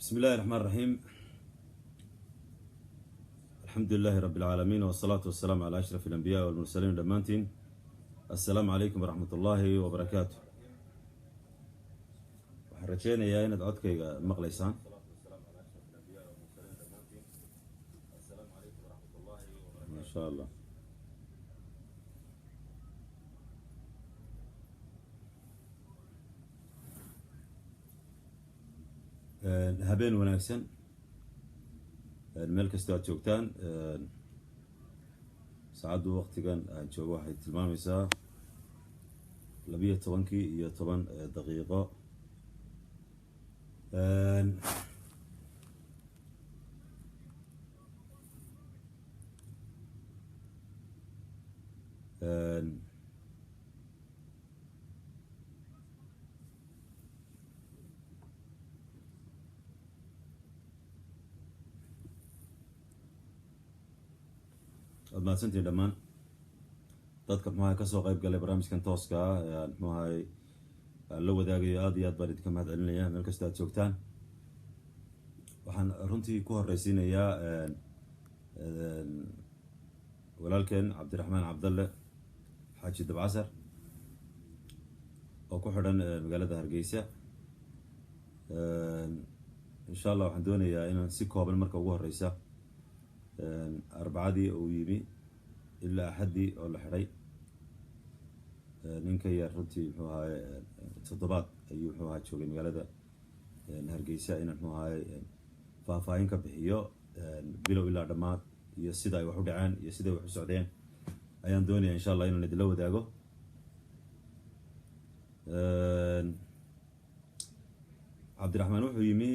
بسم الله الرحمن الرحيم. الحمد لله رب العالمين والصلاة والسلام على أشرف الأنبياء والمرسلين دمانتين. السلام عليكم ورحمة الله وبركاته. وحرجينا يا إن دعوتك مقليسان. ما شاء الله. هبين وناكسن الملك استوى جوجتان ساعدوا وقت كان جوجو واحد تلمام يسا لبيه طبنكي هي طبعا دقيقة ما سنتي دمان dadka maxaa ka soo qayb galay barnaamijkan tooska ah maxaa la wadaagay aad iyo aad baan idinka mahad celinayaa meel kasta aad joogtaan. waxaan runtii ku horeysiinayaa walaalkeen cabdiraxmaan cabdalle xaaji dabcasar oo ku xidhan magaalada hargeysa. insha allah waxaan doonayaa inaan si kooban marka ugu horeysa arbacadii uu yimi ilaa axaddii oo la xidhay ninka yar runtii muxuu ahaay toddobaad ayuu muxuu ahaa joogay magaalada hargeysa inaan muxuu ahaay faahfaahin ka bixiyo bilow ilaa dhammaad iyo sida ay wax u dhaceen iyo sida ay wax u socdeen ayaan doonayaa insha allah inaan idinla wadaago. cabdiraxmaan wuxuu yimi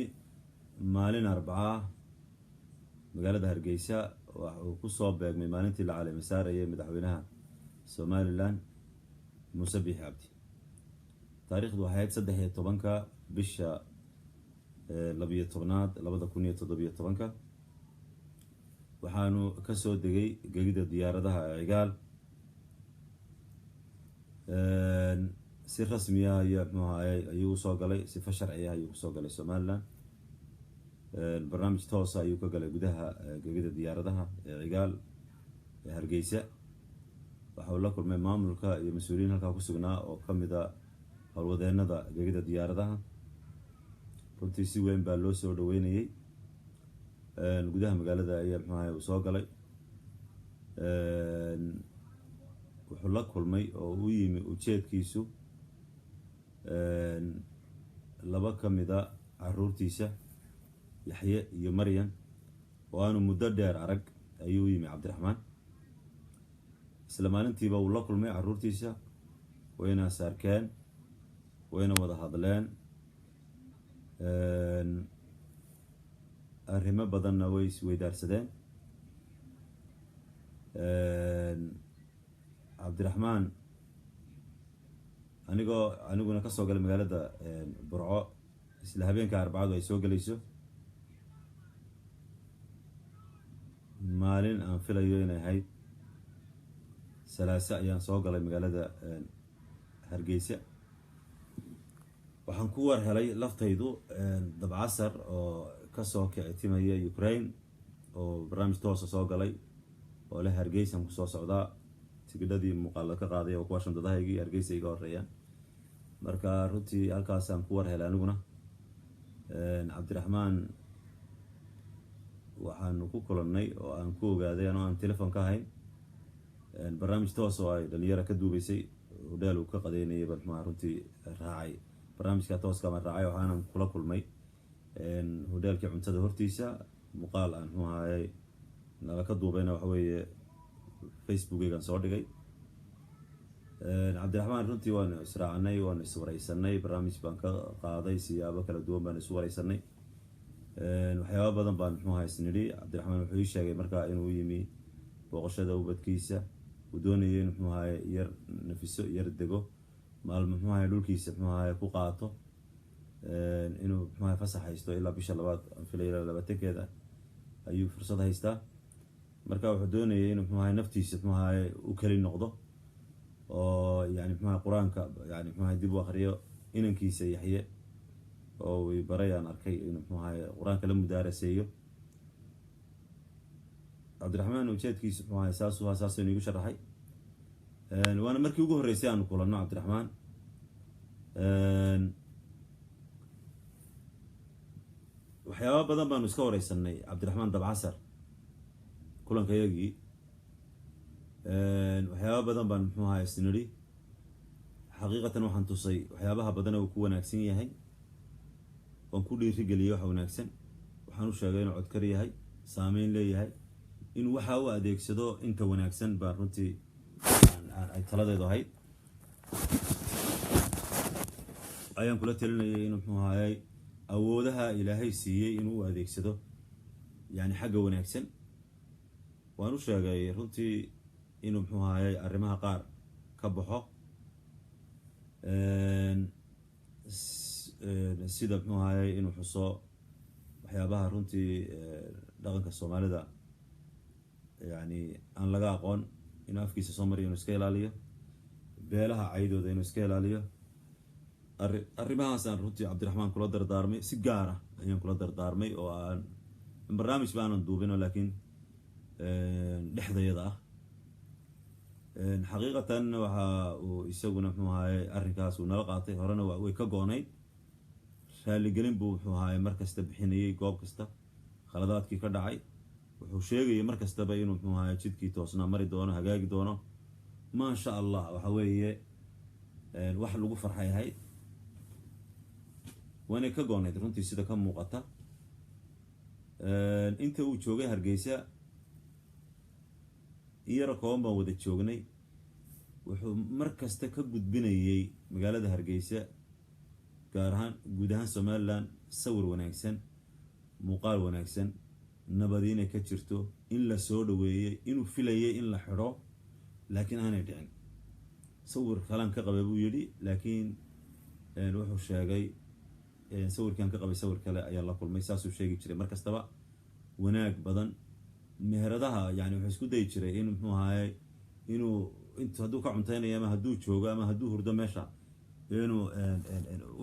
maalin arbacaa magaalada hargeysa waxa uu ku soo beegmay maalintii la caleema saarayay madaxweynaha somalilan muuse biixi cabdi. taariikhdu waxay ahayd 13 bisha 12aad 2017 waxaanu ka soo degay gegida diyaaradaha cigaal si rasmi ah ayuu u soo galay, sifa sharci ah ayuu ku soo galay somalilan. barnaamij toos ah ayuu ka galay gudaha gegida diyaaradaha cigaal ee hargeysa. waxa uu la kulmay maamulka iyo mas-uuliyiin halkaa ku sugnaa oo ka mid ah howlwadeenada gegida diyaaradaha. runtii si weyn baa loo soo dhaweynayay. gudaha magaalada ayaa muxuu ahay uu soo galay. wuxuu la kulmay oo u yimi ujeedkiisu laba ka mid a caruurtiisa yaxye iyo maryam oo aanu muddo dheer arag ayuu u yimi cabdiraxmaan. isla maalintiiba uu la kulmay caruurtiisa, wayna saarkeen, wayna wada hadleen, arrimo badanna way isweydaarsadeen. cabdiraxmaan aniguna ka soo galay magaalada burco isla habeenka arbacadu ay soo galayso. maalin aan filayo inay ahayd salaasa ayaan soo galay magaalada hargeysa. waxaan ku war helay laftaydu dabcasar oo kasoo kicitimaya Ukraine oo barnaamij toosa soo galay oo leh hargeysan ku soo socdaa. tigidhadii muuqaal ka qaaday oo kuwa shandadahaygii hargeysa iga horeeyaan. marka runtii halkaasaan ku war helay aniguna. cabdiraxmaan waxaanu ku kulannay oo aan ku ogaaday anoo aan telefoon ka ahayn barnaamij toos oo ay dhalinyaro ka duubaysay hodhaal uu ka qadeynayay baan muxuu runtii raacay barnaamijka tooska ma raacay. waxaanan kula kulmay hodhaalkii cuntada hortiisa muuqaal aan muxuu ahaay nala ka duubayna waxa weeye facebookaygan soo dhigay. cabdiraxmaan runtii waanu israacnay, waanu iswareysanay, barnaamij baan ka qaaday, siyaabo kala duwan baan isu wareysanay. waxyaaba badan baan muxuu ahaa isnidhi. cabdiraxmaan wuxuu ii sheegay markaa inuu yimi booqashada ubadkiisa, uu doonayay in muxuu ahaay yar nafiso yar dego maalmo muxuu ahaay dhulkiisa muxuu ahaay ku qaato, inuu muxuu ahaay fasax haysto ilaa bisha labaad aan filay ilaa 20keeda ayuu fursad haystaa. marka wuxuu doonayay inuu muxuu ahaay naftiisa muxuu ahaay u keli noqdo oo yani muxuu ahaay quraanka yani muxuu ahaay dib u akhriyo inankiisa yaxye oo way barayaan arkay inuu muxuu ahaay qur-aanka la mudaaraseeyo. cabdiraxmaan ujeedkiisa muxuu ahaay saasuu igu sharaxay. waana markii ugu horreysay aanu kulanno cabdiraxmaan. waxyaaba badan baanu iska wareysanay cabdiraxmaan dabcasar kulankayagii. waxyaaba badan baan muxuu ahaay isnidhi. xaqiiqatan waxaan tusay waxyaabaha badan uu ku wanaagsan yahay, waan ku dhiirigeliyey waxa wanaagsan. waxaan u sheegay inuu codkar yahay, saameyn leeyahay, inuu waxa u adeegsado inta wanaagsan baan runtii ay taladeedu ahayd. ayaan kula talinayay inuu muxuu ahaayey awoodaha ilaahay siiyey inuu u adeegsado yani xagga wanaagsan. waan u sheegay runtii inuu muxuu ahaayey arrimaha qaar ka baxo, sida muxuu ahaayey inuu xuso waxyaabaha runtii dhaqanka soomaalida yani aan laga aqoon, inuu afkiisa soo mariyo inuu iska ilaaliyo, beelaha caydooda inuu iska ilaaliyo. arrimahaasaan runtii cabdiraxmaan kula dardaarmay, si gaar ah ayaan kula dardaarmay, oo aan barnaamij ba aanan duubino laakiin dhexdayada ah. xaqiiqatan waxa uu isaguna muxuu ahaayey arrinkaas uu nala qaatay, horena way ka go-nayd. raaligelin buu muxuu ahaayey mar kasta bixinayey, goob kasta khaladaadkii ka dhacay wuxuu sheegayay mar kastaba inuu muxuu ahaayey jidkii toosnaa mari doono, hagaagi doono. maasha allah, waxa weeye wax lagu farxay ahayd, waanay ka go-nayd runtii sida ka muuqata. inta uu joogay Hargeysa iyara kooban baan wada joognay. wuxuu mar kasta ka gudbinayay magaalada Hargeysa, gaar ahaan guud ahaan Somaliland, sawir wanaagsan, muuqaal wanaagsan, nabadi inay ka jirto, in la soo dhaweeyey, inuu filayay in la xidho laakiin aanay dhicin. sawir kalaan ka qabay buu yidhi, laakiin wuxuu sheegay sawirkan ka qabay sawir kale ayaa la kulmay. saasuu sheegi jiray mar kastaba. wanaag badan meheradaha yani wuxuu isku dayi jiray in muxuu ahaayey inuu intu hadduu ka cunteynayo ama hadduu joogo ama hadduu hurdo meesha inuu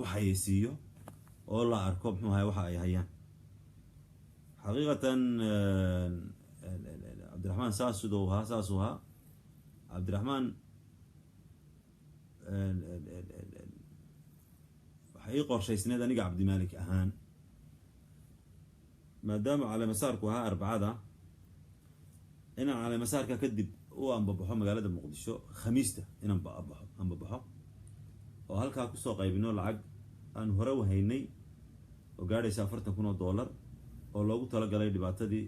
u xayeysiiyo oo la arko muxuu ahaay waxa ay hayaan. xaqiiqatan cabdiraxmaan saasuu ahaa. cabdiraxmaan waxay ii qorshaysneed aniga cabdimaalik ahaan, maadaama caleemasaarku ahaa arbacada, inaan caleemasaarka kadib u ambabaxo magaalada muqdisho khamiista, inaan ambabaxo oo halkaa kusoo qaybino lacag aan hore u haynay oo gaadhaysa $40,000 oo loogu talagalay dhibaatadii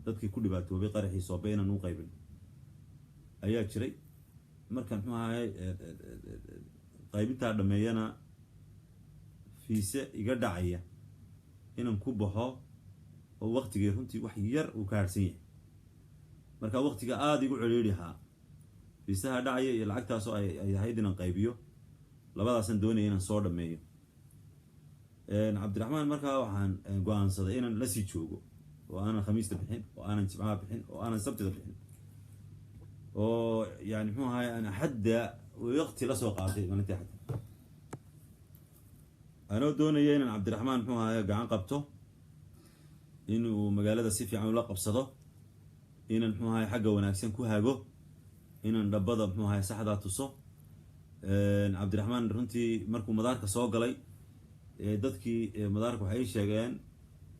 dadkii ku dhibaatoobay qaraxii Soobe inaan u qaybin ayaa jiray. markaan muxuu ahaayey qaybintaa dhameeyana fiise iga dhacaya inaan ku baxo, oo waqtigii runtii wax yar uu ka harsan yahay. marka waqtiga aada igu celiirihaa, fiisaha dhacaya iyo lacagtaasoo ay ahayd inaan qaybiyo, labadaasan doonaya inaan soo dhameeyo. cabdiraxmaan markaa waxaan go-aansaday inaan la sii joogo, oo aanan khamiista bixin, oo aanan jimcaha bixin, oo aanan sabtida bixin, oo yani muxuu ahaay aan axadda waqti la soo qaatay maalintii axadda, anoo doonaya inaan cabdiraxmaan muxuu ahaay gacan qabto, inuu magaalada si fiican ula qabsado, inaan muxuu ahaay xagga wanaagsan ku hago, inaan dhabbada muxuu ahaay saxdaa tuso. cabdiraxmaan runtii markuu madaarka soo galay, dadkii madaarka waxay sheegeen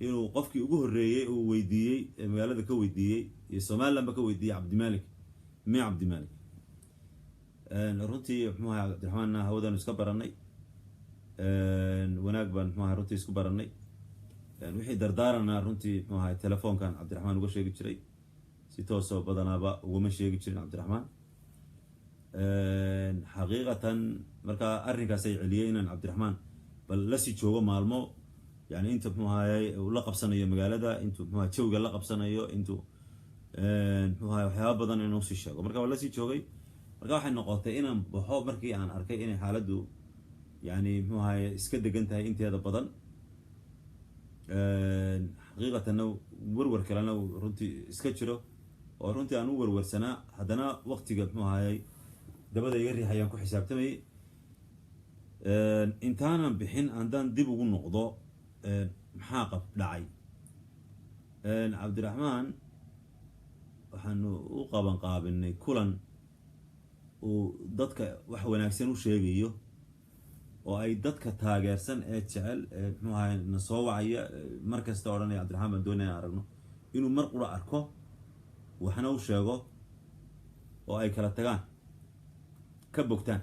inuu qofkii ugu horreeyey uu weydiiyey, magaalada ka weydiiyey iyo Somalilandba ka weydiiyey cabdimaalik. runtii muxuu ahaay cabdiraxmaanna hawadaan iska baranay, wanaag baan muxuu ahaay runtii isku baranay. wixii dardaarana runtii muxuu ahaay telefoonkan cabdiraxmaan uga sheegi jiray, si toosoo badanaaba ugama sheegi jirin cabdiraxmaan. xaqiiqatan markaa arrinkaasay celiyey inaan cabdiraxmaan bal lasii joogo maalmo, yani inta muxuu ahaayey uu la qabsanayo magaalada, intuu muxuu ahaay jawga la qabsanayo, intuu muxuu ahaay waxyaaba badan inuu sii sheego. marka waa lasii joogay. marka waxay noqotay inaan baxo markii aan arkay inay xaaladdu yani muxuu ahaay iska degan tahay inteeda badan. xaqiiqatanna warwar kalena runtii iska jiro, oo runtii aan u warwarsanaa, haddana waqtiga muxuu ahaayey dabada iga riixayaan ku xisaabtamayay. intaanan bixin haddaan dib ugu noqdo maxaa dhacay cabdiraxmaan waxaanu u qaban qaabinay kulan uu dadka wax wanaagsan u sheegayo oo ay dadka taageersan ee jecel muxuu ahay na soo wacaya mar kasta odhanaya cabdiraxmaan baan doonaya in aragno inuu mar qura arko waxna u sheego oo ay kala tagaan ka bogtaan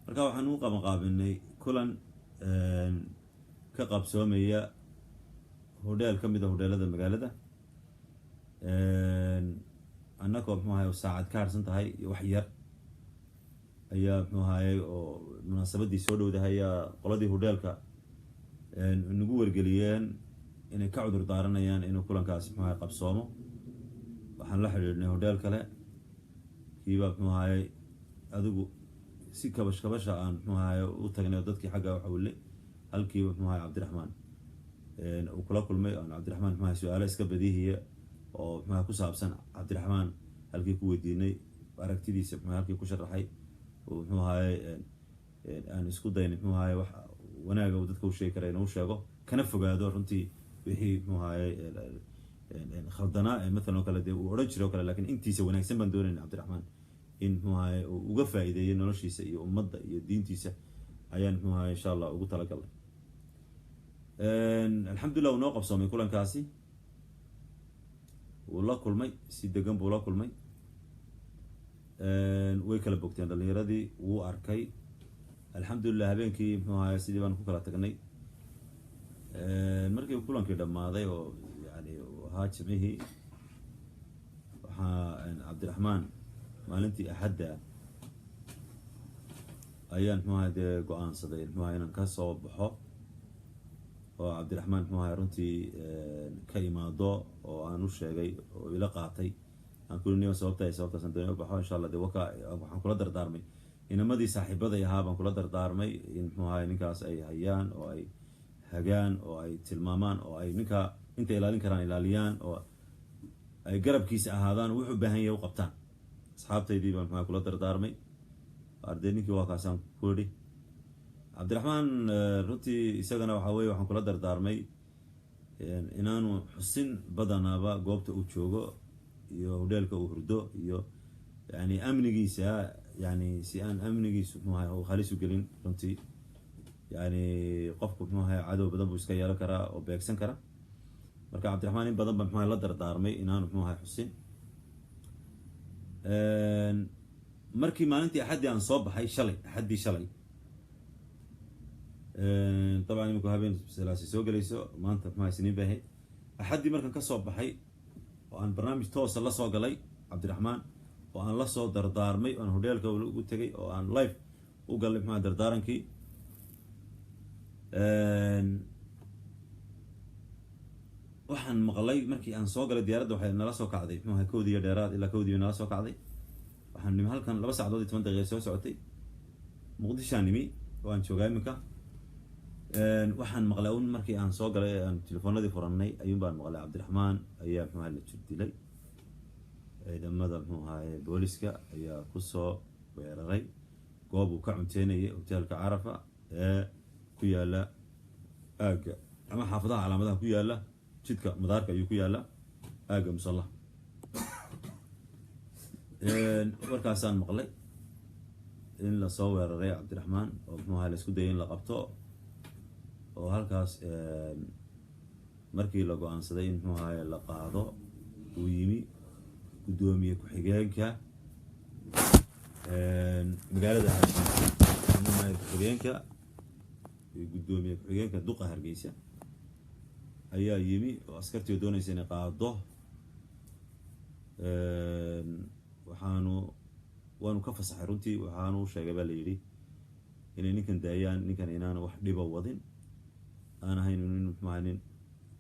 marka waxaan u qaban qaabinay kulan ka qabsoomaya hodheel ka mid a hodheelada magaalada annagoo muxuu ahay saacad ka harsan tahay iyo wax yar ayaa muxuu ahaye oo munaasabadii soo dhowdahayaa qoladii hodheelka nagu wargeliyeen inay ka cudur daaranayaan inuu kulankaasi muxuu ahay qabsoomo waxaan la xidhiidhnay hodheel kale kiiba muxuu ahaye adigu si kabasha aan muxuu ahaye u tagnay oo dadkii xagga waxawille halkiiba muxuu ahay cabdiraxmaan uu kula kulmay aan cabdiraxmaan muxuu ahay su-aalo iska badihiya oo muxuu ahay ku saabsan cabdiraxmaan halkii ku weydiinay aragtidiisa muxuu halkii ku sharaxay muxuu ahaye aan isku daynay muxuu ahaye wax wanaaga uu dadka u sheegi kara inuu sheego kana fogaado runtii wixii muxuu ahaye khaldanaa mathalan oo kale dee uu odhan jiray oo kale lakin intiisa wanaagsan baan doonayna cabdiraxmaan in muxuu ahaye uu uga faa'iideeyay noloshiisa iyo ummadda iyo diintiisa ayaan muxuu ahaye insha allah ugu talagalnay alxamdulillah uu noo qabsoomay kulankaasi wuu la kulmay si degan buu la kulmay way kala bogteen dhalinyaradii wuu arkay alxamdulillah habeenkii muxuu ahaye sidii baan ku kala tagnay markii kulankii dhammaaday oo yani ahaa jimcihii waxaa cabdiraxmaan maalintii axadda ayaan muxuu ahay dee go-aansaday muxuu ahay inaan ka soo baxo oo cabdiraxmaan muxuu ahay runtii ka imaado oo aan u sheegay oo ila qaatay aan kuli niyo sababtaasaan doonay u baxo insha allah dee waxaan kula dardaarmay inamadii saaxiibaday ahaa baan kula dardaarmay in muxuu ahay ninkaas ay hayaan oo ay hagaan oo ay tilmaamaan oo ay ninkaa intay ilaalin karaan ilaaliyaan oo ay garabkiisa ahaadaan wuxuu baahan yahay u qabtaan asxaabtaydii baan muxuu kula dardaarmay arday ninkii waa kaasaan ku idhi cabdiraxmaan runtii isagana waxaa weye waxaan kula dardaarmay inaanu xusin badanaaba goobta uu joogo iyo hodheelka uu hurdo iyo yani amnigiisa yani si aan amnigiisu muxuu ahay uu halis u gelin runtii yani qofku muxuu ahay cadow badan buu iska yeelan karaa oo beegsan kara marka cabdiraxmaan in badan ba muxuu ahay la dardaarmay inaanu muxuu ahay xusin markii maalintii axaddii aan soo baxay axaddii shalay dabcan iminku habeen salaasi soo gelayso maanta muxuu ahay siniin bay ahayd axaddii markaan ka soo baxay oo aan barnaamij toosa la soo galay cabdiraxmaan oo aan la soo dardaarmay oan hodheelka ugu tegay oo aan live u galay muxuu ahay dardaarankii waxaan maqlay markii aan soo galay diyaaradda waxay nala soo kacday muxuu ahay kowdii iyo dheeraad ilaa kowdii nala soo kacday waxaan nimi halkan 2 saacadood iyo 10 daqiiqo soo socotay muqdishaan nimi oo aan joogaa iminka waxaan maqlay un markii aan soo galay aan telefoonadii furannay ayuun baan maqlay cabdiraxmaan ayaa muxuu ahay la jir dilay ciidamada muxuu ahaye booliska ayaa kusoo weeraray goob uu ka cunteynayay hoteelka carafa ee ku yaala aagga ama xaafadaha calaamadaha ku yaala jidka madaarka ayuu ku yaala aagga musalla warkaasaan maqlay in lasoo weeraray cabdiraxmaan oo muxuu ahay la isku dayay in la qabto oo halkaas markii la go-aansaday in muxuu ahay la qaado uu yimi gudoomiye ku-xigeenka magaalada ku-xigeenka iyo gudoomiye ku-xigeenka duqa hargeysa ayaa yimi oo askartii doonaysa inay qaado waanu ka fasaxay runtii waxaanu sheegay baa la yidhi inay ninkan daayaan ninkan inaanu wax dhiba wadin aan ahayn nin muxuu ahay nin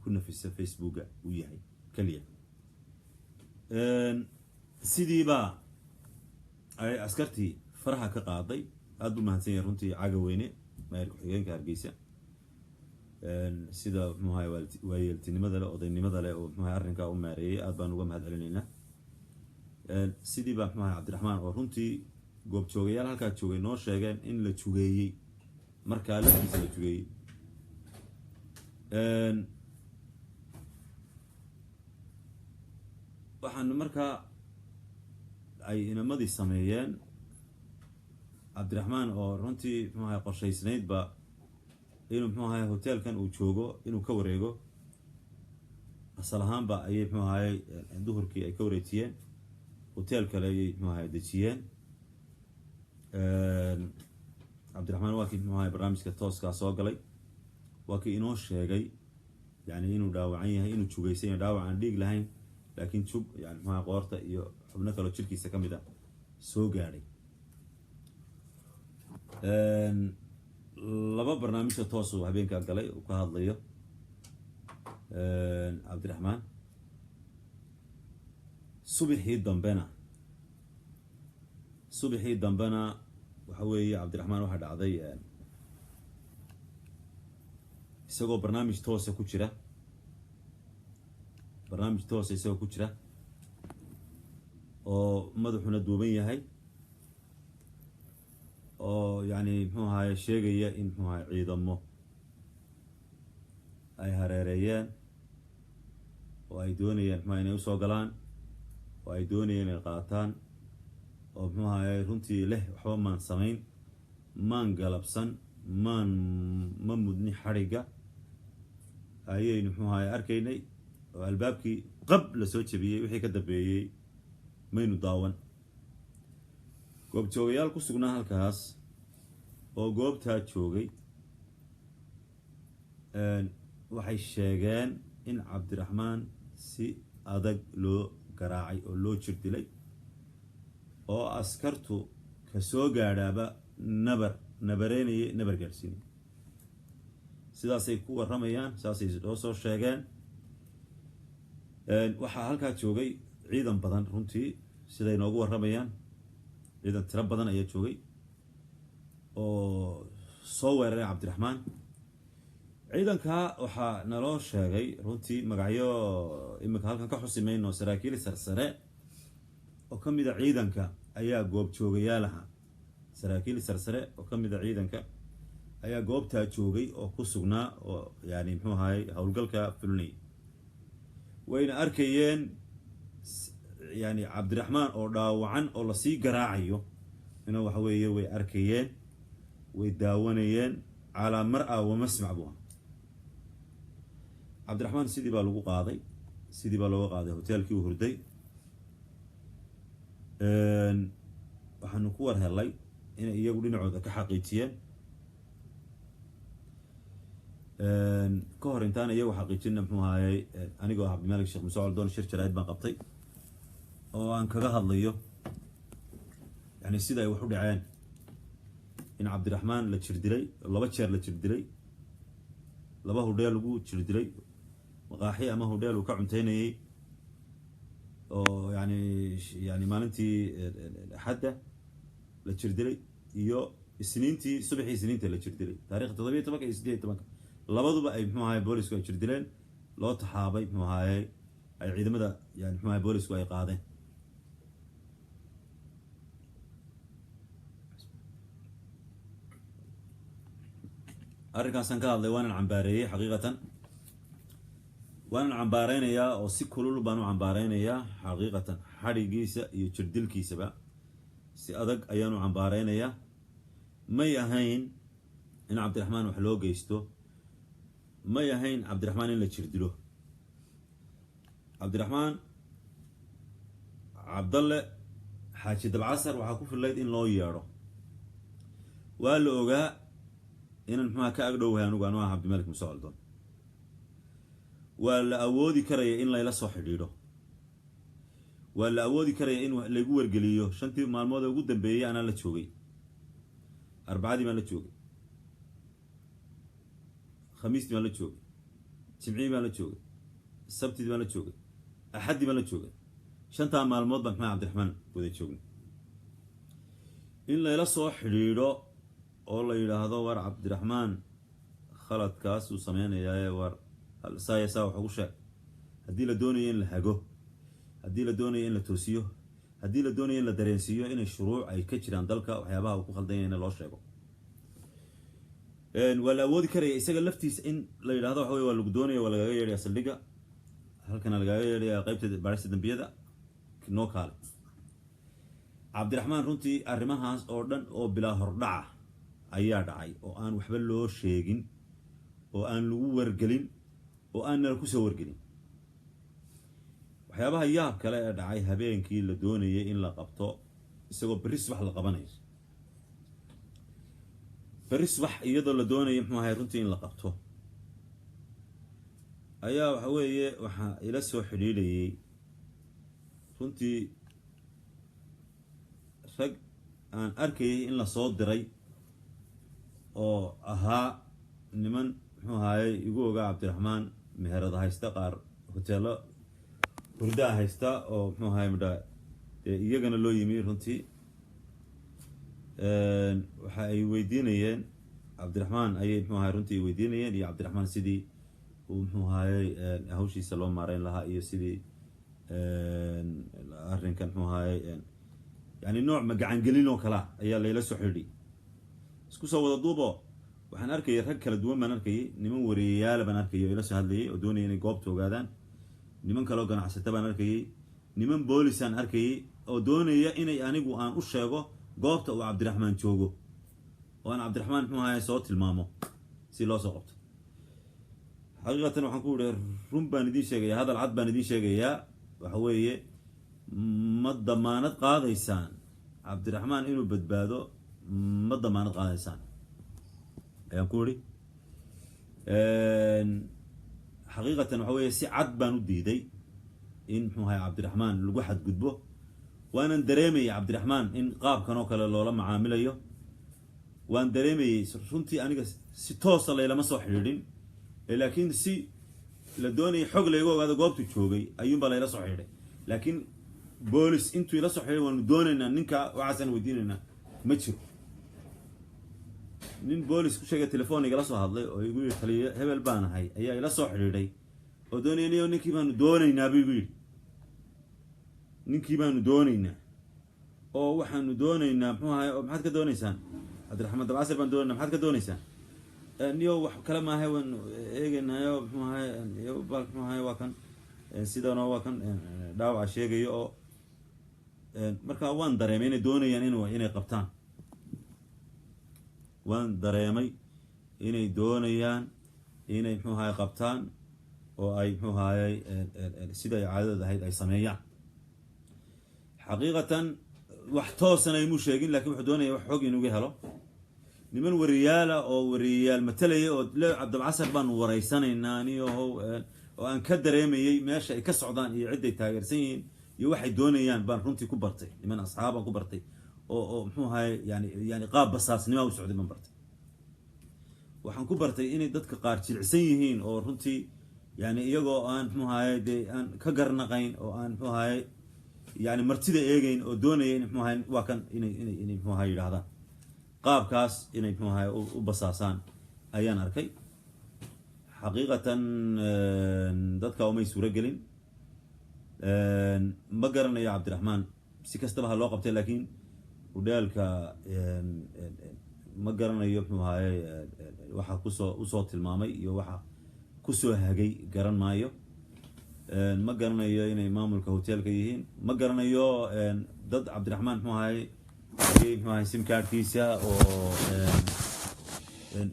ku nafisa facebooka uu yahay keliya sidiibaa ay askartii faraha ka qaaday aada u mahadsan yahay runtii caga weyne maayir ku-xigeenka hargeysa sida muxuu ahay waayeeltinimada leh odaynimada leh oo muxuu ahay arrinkaa u maareeyay aad baan uga mahad celinaynaa sidii baa muxuu ahay cabdiraxmaan oo runtii goobjoogayaal halkaa joogay noo sheegeen in la jugeeyey markaa laftiisa la jugeeyey. waxaan markaa ay inamadii sameeyeen cabdiraxmaan oo runtii muxuu ahay qorshaysnaydba inuu muxuu ahay hoteelkan uu joogo inuu ka wareego asal ahaanba ayay muxuu ahay duhurkii ay ka wareejiyeen hotel kale ayay muxuu ahay dejiyeen. cabdiraxmaan waa kii muxuu ahay barnaamijka tooskaa soo galay, waa kii inoo sheegay yani inuu dhaawacan yahay, inuu jugaysan yahay, dhaawac aan dhiig lahayn laakiin jug yani muxuu ahay qoorta iyo xubno kaloo jirkiisa ka mid a soo gaadhay. laba barnaamijka toos uu habeenkaa galay uu ka hadlayo cabdiraxmaan. subaxii dambena waxa weeye cabdiraxmaan waxaa dhacday isagoo barnaamij toosa ku jira oo madaxuna duuban yahay oo yani muxuu ahaye sheegaya in muxuu ahaye ciidamo ay hareereeyeen oo ay doonayeen muxuu inay usoo galaan oo ay doonayeen inay qaataan oo muxuu ahaye runtii leh waxba maan samayn, maan galabsan, ma mudni xadhigga ayaynu muxuu ahaye arkaynay oo albaabkii qab la soo jabiyey. wixii ka dambeeyey maynu daawan. goobjoogayaal ku sugnaa halkaas oo goobtaa joogay waxay sheegeen in cabdiraxmaan si adag loo garaacay oo loo jir dilay oo askartu ka soo gaadhaaba nabareynayay, nabar gaadhsiinay. sidaasay ku warramayaan, saasay noo soo sheegeen. waxaa halkaa joogay ciidan badan runtii siday noogu warramayaan, ciidan tiro badan ayaa joogay oo soo weeraray cabdiraxmaan. ciidanka waxaa naloo sheegay runtii magacyo iminka halkan ka xusi mayno, saraakiil sarsare oo ka mid a ciidanka ayaa goobjoogayaalaha. saraakiil sarsare oo ka mid a ciidanka ayaa goobtaa joogay oo ku sugnaa oo yani muxuu ahaay howlgalka fulinay. wayna arkayeen yani cabdiraxmaan oo dhaawacan oo lasii garaacayo ina waxa weeye way arkayeen, way daawanayeen calaa mar-a wa masmac bu. cabdiraxmaan sidii baa lagu qaaday, sidii baa looga qaaday hoteelkii u hurday. waxaanu ku war helay inay iyagu dhinacooda ka xaqiijiyeen ka hor intaan iyagu xaqiijina muxuu ahaayey anigoo ah cabdimalik sheekh muuse coldoon shir jaraa'id baan qabtay oo aan kaga hadlayo yani sida ay wax u dhaceen, in cabdiraxmaan la jir dilay, 2 jeer la jir dilay, 2 hudheel lagu jir dilay, maqaaxi ama hudheel uu ka cunteynayay oo yani maalintii axadda la jir dilay iyo isniintii subaxii isniinta la jir dilay taariikhda 17 iyo 18 labaduba ay muxuu ahaay boolisku ay jir dileen, loo taxaabay muxuu ahaay ay ciidamada yani muxuu ahaay boolisku ay qaadeen. arrinkaasaan ka hadlay waanan cambaareeyey xaqiiqatan, waanan cambaareynayaa oo si kulul baan u cambaareynayaa xaqiiqatan. xadhigiisa iyo jirdilkiisaba si adag ayaan u cambaareynayaa. may ahayn in cabdiraxmaan wax loo geysto, may ahayn cabdiraxmaan in la jirdilo. cabdiraxmaan cabdalle xaaji dabcasar waxaa ku fillayd in loo yeedho. waa la ogaa inaan muxuuha ka agdhowahay anugu anu ah cabdimalik muuse coldoon. waa la awoodi karaya in layla soo xidhiidho, waa la awoodi karaya in laygu wargeliyo. 5 maalmood ugu dambeeyay anaa la joogay, arbacadii baan la joogay, khamiistii baan la joogay, jimcii baan la joogay, sabtidii baan la joogay, axaddii baan la joogay. 5 maalmood baan maxaa cabdiraxmaan wada joognay. in layla soo xidhiidho oo la yidhaahdo war cabdiraxmaan khaladkaas uu sameynayaaye war saaya saa wax ugu sheeg. haddii la doonayo in la hago, haddii la doonayo in la toosiyo, haddii la doonayo in la dareensiiyo inay shuruuc ay ka jiraan dalka, waxyaabaha uu ku khaldan yahay in loo sheego. ولا أودي كري يسجل لفتيس إن لا يلاحظوا حوي ولا قدوني ولا غير يا سلقة هل كان الغير يا قيبت بارس الدنبية ده نوك هال عبد الرحمن رنتي أرمهاس أردن أو بلا هردعة أيار دعي أو أن وحبل له شيءين أو أن لو ورجلين أو أن الكوسة ورجلين وحيابها إياه كلا دعي هبين كي لدوني إن لقبطه يسوي بريس واحد لقبانيس بريس واحد يضل لدوني يمحو هاي رنتي إن لقبطه أياه وحوي وح يلسو حليلي رنتي rag aan arkayay in la soo diray oo ahaa niman muxuu ahaayay igu ogaa cabdiraxmaan meherada haysta qaar hoteelo hurdaa haysta oo muxuu ahaayay midha iyagana loo yimi runtii waxa ay weydiinayeen cabdiraxmaan ayay muxuu ahaayay runtii weydiinayeen iyo cabdiraxmaan sidii uu muxuu ahaayay hawshiisa loo maareyn lahaa iyo sidii arrinkan muxuu ahaayay يعني نوع مقعن قليلو كلا أيها اللي لسه حري سكوسا وضوبه وحن أركي يركب كلا دوم من أركي نمن وريال بن أركي يلسه هذي ودوني يعني قابته قادن نمن كلا كان حسيت بن أركي نمن بوليسان أركي ودوني إني أنا جو أنا أشجعه قابته وعبد الرحمن شوقه وأنا عبد الرحمن مو هاي صوت المامو سيلا صوت حقيقة وحنقول روم بندي شيء هذا العد بندي شيء يا وحويه ما ضمانت قاضيسان عبد الرحمن إنه بدبادو ما ضمانت قاضيسان يا كوري حقيقة وحوي سي عد بانو ديدي إن هاي عبد الرحمن الواحد قدبه وأنا دريمي عبد الرحمن إن قاب كانوا كلا لولا معامليه وأنا دريمي سنتي أنا ستوصل إلى مسوح حرين لكن سي لدوني حق ليجو هذا قابته شوقي أيوم بلا إلى صحيح لكن بوليس انتو يلا صحيح وندوننا ننكا وعسن وديننا متشو نين بوليس كشجع تلفوني يلا صو هذا ويقول خلي هبل بان هاي أيه يلا صحيح لي ودوني نيو نكى ما ندوننا بيقول نكى ما ندوننا أو وحنا ندوننا مو هاي ما حد كدوني سان عبد الرحمن دب عسر بندوننا ما حد كدوني سان نيو كلام ما هاي ون إيه نيو مو هاي نيو بالك مو هاي وكان سيدنا وكان داوع شيء أو marka waan dareemay inay doonayaan inay qabtaan waan dareemay inay doonayaan inay muxuu ahaay qabtaan oo ay muxuu ahaay sida ay caadada ahayd ay sameeyaan xaqiiqatan wax toosan ay mu sheegin laakiin wuxuu doonaya wax xog inuu helo niman wariyaal oo wariyaal matalay oo Cabdul Casar baan wareysanaynaa oo aan ka dareemayay meesha ay ka socdaan iyo cid ay taageersan yihiin يوحي دونيان بان رنتي كبرتي لمن أصحابه كبرتي أو محو هاي يعني قاب بصاص نما وسعودي من برتي وحن كبرتي إني دتك قارتي العسيهين أو رنتي يعني يجو أن محو هاي دي أن كجرنقين أو أن محو هاي يعني مرتدى إيجين أو دونيان محو هاي وكان إني محو هاي هذا قاب كاس إني محو هاي وبصاصان أيان أركي حقيقة دتك أو ميسورة قلين ما قرنا يا عبد الرحمن سكستبها اللقب بتاعي لكن ودالك ما قرنا يوم هاي واحد كوسو المامي يو واحد كوسو هاجي قرن مايو ما قرنا يو يعني إمام الكهوتيل كيهين ما قرنا يو ضد عبد الرحمن هاي سيم كارد كيسا أو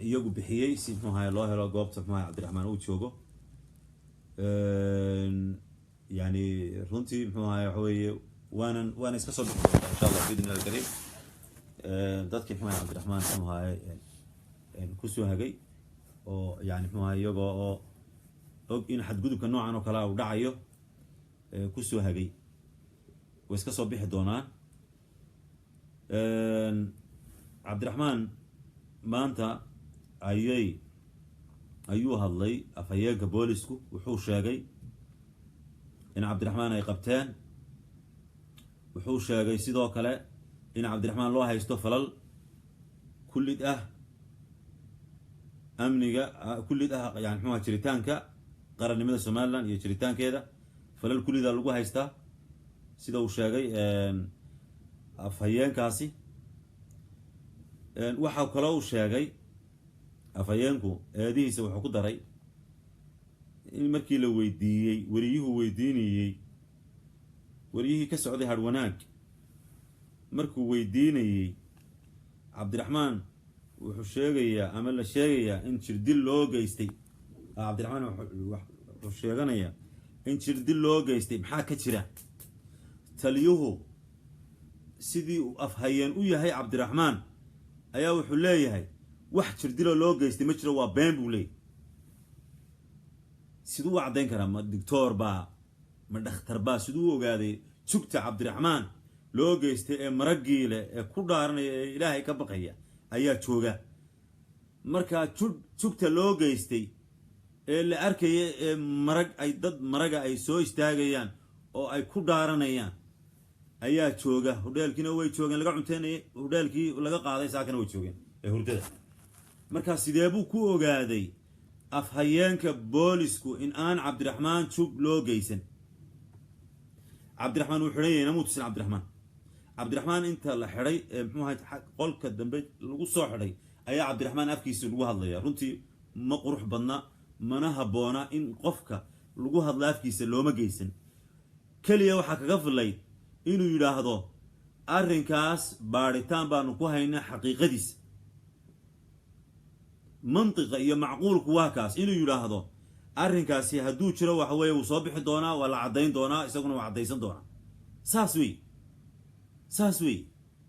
يوجو بحيي سيم هاي الله لا قابت مع عبد الرحمن وتشوجو يعني رنتي هاي حوي وانا اسكسر ان شاء الله باذن الله الكريم dadkii maxay عبد الرحمن هاي ku soo hagay oo yani maxay iyaga oo og in xadgudubka noocan oo kala u dhacayo ku soo hagay way iska soo bixi doonaan عبد الرحمن maanta ayuu hadlay afhayeenka boolisku wuxuu sheegay إن عبد الرحمن أي قبتان وحوش جاي سيدو كلا إن عبد الرحمن الله هيستفلل كل ده أمني كل ده يعني حما شريتان كا قرن من السومالان يشريتان كده فلل كل ده لقوا هيستا سيدو وشاجي أفهيان كاسي وحاو كلا وشاجي afhayeenku eedihiisa wuxuu ku daray in markii la weydiiyey wariyuhu weydiinayey wariyihii ka socday hadhwanaag markuu weydiinayey cabdiraxmaan wuxuu sheegayaa ama la sheegayaa in jirdil loo geystay cabdiraxmaan wuxuu sheeganayaa in jirdil loo geystay maxaa ka jira taliyuhu sidii uu afhayeen u yahay cabdiraxmaan ayaa wuxuu leeyahay wax jirdiloo loo geystay ma jiro waa been buu leeyahy siduu u caddayn karaa ma doctor baa ma dhakhtar baa siduu u ogaaday jugta cabdiraxmaan loo geystay ee maraggii leh ee ku dhaaranaya ee ilaahay ka baqaya ayaa jooga markaa jugta loo geystay ee la arkaya ee marag ay dad maraga ay soo istaagayaan oo ay ku dhaaranayaan ayaa jooga hudheelkiina way joogeen laga cunteynayay hudheelkii laga qaaday saakana way joogeen ee hurdada markaa sidee buu ku ogaaday afhayeenka boolisku in aan cabdiraxmaan jug loo geysan cabdiraxmaan wuu xidhan yahay namuu tusin cabdiraxmaan inta la xidhay ee muxuu ahay qolka dambe lagu soo xidhay ayaa cabdiraxmaan afkiisa lagu hadlaya runtii ma qurux badna mana habboona in qofka lagu hadla afkiisa looma geysan keliya waxaa kaga filayd inuu yidhaahdo arrinkaas baadhitaan baanu ku haynaa xaqiiqadiisa mantiqa iyo macquulku waa kaas inuu yidhaahdo arrinkaasi hadduu jiro waxa weeye wuu soo bixi doonaa waa la caddayn doonaa isaguna waa caddaysan doonaa saas wey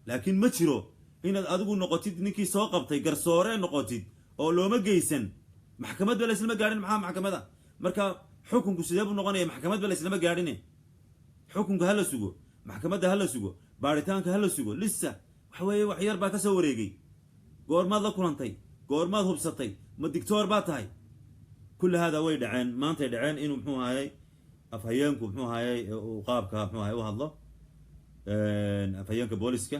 laakiin ma jiro inaad adigu noqotid ninkii soo qabtay garsoore noqotid oo looma geysan maxkamadba la islama gaadhin maxaa maxkamada marka xukunku sidee buu noqonaya maxkamadba la islama gaadhine xukunka hala sugo maxkamadda hala sugo baaritaanka hala sugo lisa waxa weeye wax yar baa ka soo wareegay goormaad la kulantay goormaad hubsatay ma digtoor baa tahay kulli haadaa way dhaceen maantay dhaceen inuu muxuu ahayey afhayeenku muxuu ahayey uu qaabka muxuu ahayey u hadlo afhayeenka booliska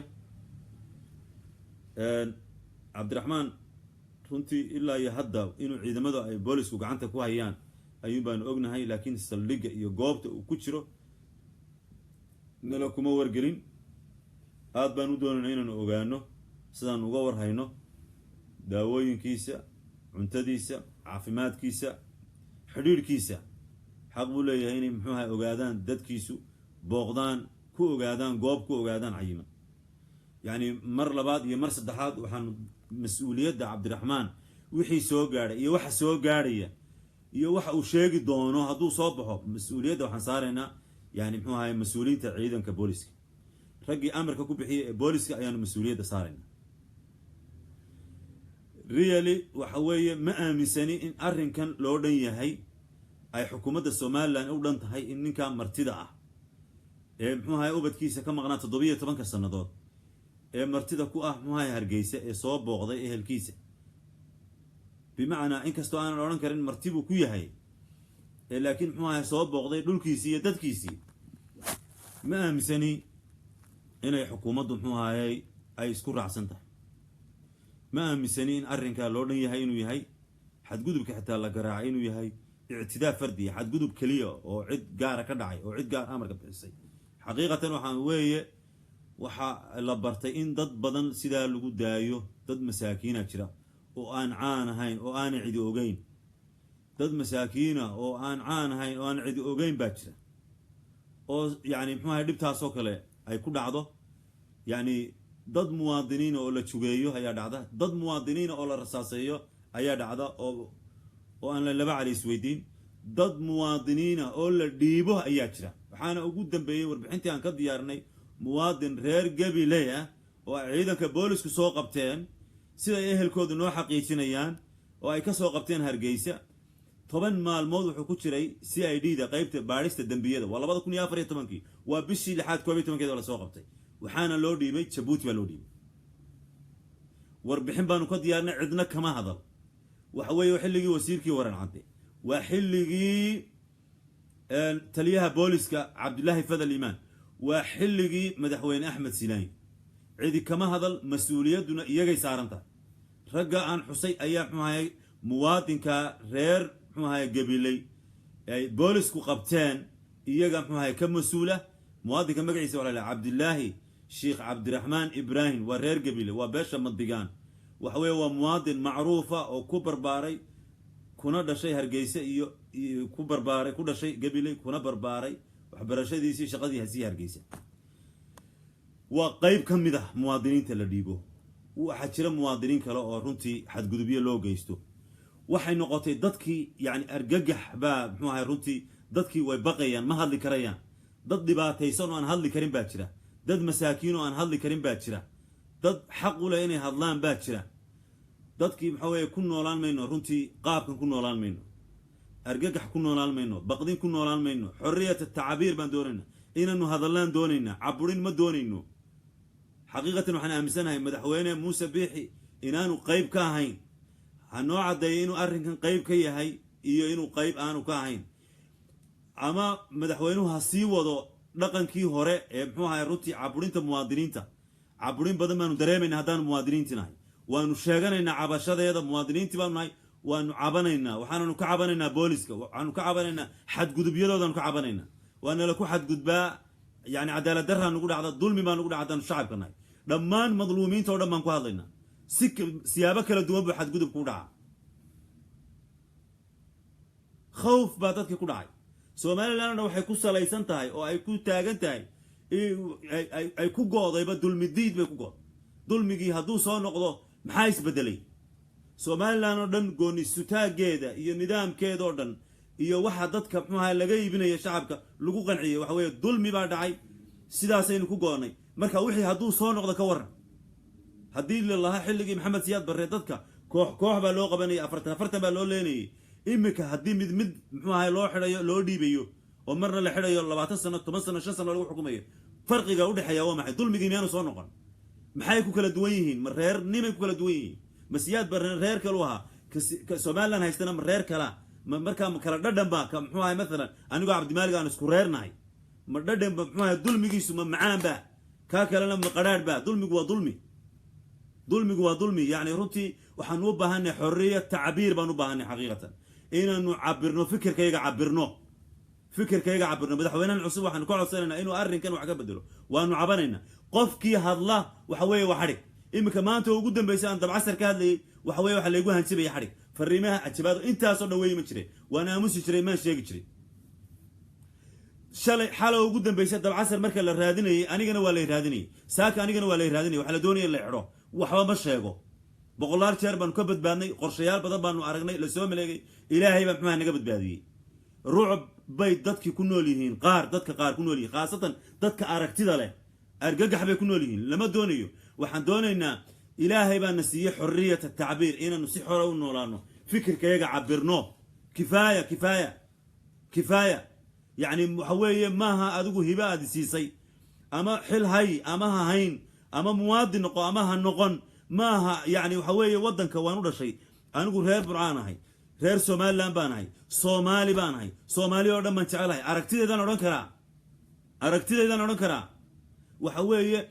cabdiraxmaan runtii ilaa iyo hadda inuu ciidamadu ay boolisku gacanta ku hayaan ayuun baanu ognahay laakiin saldhigga iyo goobta uu ku jiro nala kuma wargelin aad baan u doonayna inaanu ogaano sidaan uga warhayno daawooyinkiisa cuntadiisa caafimaadkiisa xidhiidhkiisa xaq buu leeyahay inay muxuu ahay ogaadaan dadkiisu booqdaan ku ogaadaan goob ku ogaadaan cayiman yacni mar labaad iyo mar saddexaad waxaan mas-uuliyadda cabdiraxmaan wixii soo gaadhay iyo waxa soo gaadhaya iyo waxa uu sheegi doono hadduu soo baxo mas-uuliyadda waxaan saaraynaa yani muxuu ahay mas-uuliyiinta ciidanka booliska raggii amarka ku bixiyay ee booliska ayaanu mas-uuliyadda saaraynaa really waxa weeye ma aaminsani in arrinkan loo dhan yahay ay xukuumadda somalilan u dhan tahay in ninkaa martida ah ee muxuu ahay ubadkiisa ka maqnaa 17 sannadood ee martida ku ah muxuu ahay hargeysa ee soo booqday ehelkiisa bimacnaa inkastoo aanan odhan karin marti buu ku yahay laakiin muxuu ahay soo booqday dhulkiisii iyo dadkiisii ma aaminsani inay xukuumaddu muxuu ahayey ay isku raacsan tahay ma aaminsani in arrinkaa loo dhan yahay inuu yahay xadgudubka xitaa la garaacay inuu yahay ictidaa fardiya xadgudub keliya oo cid gaara ka dhacay oo cid gaar amarka bixisay xaqiiqatan waxaan weeye waxaa la bartay in dad badan sidaa lagu daayo dad masaakiina jira oo aan caan ahayn oo aanay cidi ogeyn dad masaakiina oo aan caan ahayn oo aan cidi ogeyn baa jira oo yani muxuu ahay dhibtaasoo kale ay ku dhacdo yani dad muwaadiniina oo la jugeeyo ayaa dhacda dad muwaadiniina oo la rasaaseeyo ayaa dhacda oo aan la laba cali isweydiin dad muwaadiniina oo la dhiibo ayaa jira waxaana ugu dambeeyey warbixintii aan ka diyaarnay muwaadin reer gabiley ah oo ay ciidanka boolisku soo qabteen siday ehelkooda noo xaqiijinayaan oo ay ka soo qabteen hargeysa 10 maalmood wuxuu ku jiray CID da qaybta baarista dambiyada waa 2014 waa bishii 6 12 la soo qabtay waxaana loo dhiibay Djibouti baa loo dhiibay warbixin baanu ka diyaarnay cidna kama hadal waxa weeye xilligii wasiirkii waran cadde waa xilligii taliyaha booliska Cabdullaahi Fadal Imaan waa xilligii madaxweyne Axmed Silaay cidi kama hadal mas'uuliyaduna iyagay saarantahay ragga aan xusay ayaa xumahay muwaadinka reer xumahay gabiley ay boolisku qabteen iyaga xumahay ka mas'uula muwaadinka magaciisa waxa la Cabdullaahi Sheikh Cabdiraxmaan Ibrahim waa reer gabiley waa beesha madigaan وحوي ومواطن معروفة أو كبر باري كنا دا شيء هرجيسة كبر باري كنا شيء قبلي كنا برباري وحبر شيء دي شقدي هسي هرجيسة وقيب كم ده مواطنين تلديبو وحشرة مواطنين كلا أورنتي حد جذبية لو جيستو وحي نقطة ضدكي يعني أرجح باب ما هي رنتي ضدكي ويبقيان ما هذي كريان ضد بقى تيسون وأن هذي كريم باتشرة ضد مساكين وأن هذي كريم باتشرة ضد حق ولا إني هذلان باتشرة ضدكي محاوي يكون نولان منه رنتي قاب كن نولان منه أرجح كن نولان منه بقدين كن نولان منه حرية التعبير بين دوننا إنه هذلان دوننا عبرين ما دونينه حقيقة نحن أمسنا مدحوينا موسى بيحي إنانو قيب كاهين هنوع ده إنه أرهن قيب كي هاي إنه قيب آنو كاهين أما مدحوينه هسي وضو لقن كي هراء محوها يروتي عبرين تموادرين تا عبرين بدل ما ندري من هذان موادرين تناي وأنو شاغن إن عباشة ده يدا موادرين تبامناي وأنو عبنا وحنا نكعبنا بوليسك وأنو كعبنا حد جد بيلا ده نكعبنا وأنا لكو حد جد با يعني عدالة درها نقول على الظلم ما نقول على الشعب كناي لما مظلومين تود ما نقول سك سيابك لدوب بحد جد بكودع خوف باتك كودع سومالي لأنه وحيكون سلايسان تاي أو أيكون تاجن تاي أيكون قاضي يبقى دول مديد بيكون قاضي دول مجي هدو صار نقضه محايس بدلي سومالي لأنه دن قوني ستاج جيدا النظام كيدا دن واحد ضد كم ما هالجاي بنا شعبك لقوا قنعية وحوي دول مبعد عاي سداسين كو قاني مركا وحي هدو صار نقضه كورن هدي لله حلقي محمد سياد بريدتك كوح باللغة بني أفرت باللغة ليني إمك هدي مد ما هي لو حدا لو دي بيو ومرة لحدا يلا 20 سنة 8 سنة 6 سنة لو حكومية فرق جودة حيوان معي دول مجينيانو صنقا محايكو كلا دويهين مرير نيمكو كلا دويهين مسياد برير كلوها كسومال لنا هيستنا مرير كلا مركا كلا ددن با كمحوها مثلا أنا عبد المالك أنا سكرير ناي مرددن بمحوها دول مجي سما معان با كاكلا لما قرار با دول مجوا ظلمي يعني رنتي وحنوبها هن حرية تعبير بنوبها هن حقيقة إنه نعبرنا فكر كيجا عبرنا بدحوينا العصب وحنقول عصينا إنه أرن كانوا عقب بدلوا وأنه عبرنا قف كي هالله وحوي وحرك إما كمان تو قدام بيسان طب عسر كهذي وحوي وحليجوها نسيب يحرك فريمها اعتبار أنت أصلا وين مشري وأنا مسشري ما شيء يشري شلي حاله قدام بيسان طب عسر مركل الرادني أنا جنا ولا يرادني ساك أنا جنا ولا يرادني وحلدوني اللي عروه وحوا ما شيء بقولار شربان كبد باني قرشيال بدل بانو عرقني لسوم لقي إلهي بحماه نقبض بهذه رعب بيت ضدك يكونوا ليهين قار ضدك قار يكونوا ليه خاصة ضدك أركتي له أرجع حبي يكونوا ليهين لما دونيو وحن دونينا إلهي بان نسيه حرية التعبير إن نسيه حرة ونولانه فكر كيجا عبرناه كفاية يعني حويه ماها أدوه هباء دسيسي أما حل هاي أما هين أما مواد نقو أما هالنقن ماها يعني وحويه ودن كوانو شيء أنا أقول غير برعان هاي غير سومالي لان بان هاي سومالي بان هاي سومالي أردن من تعال هاي أركتي إذا نورن كرا وحويه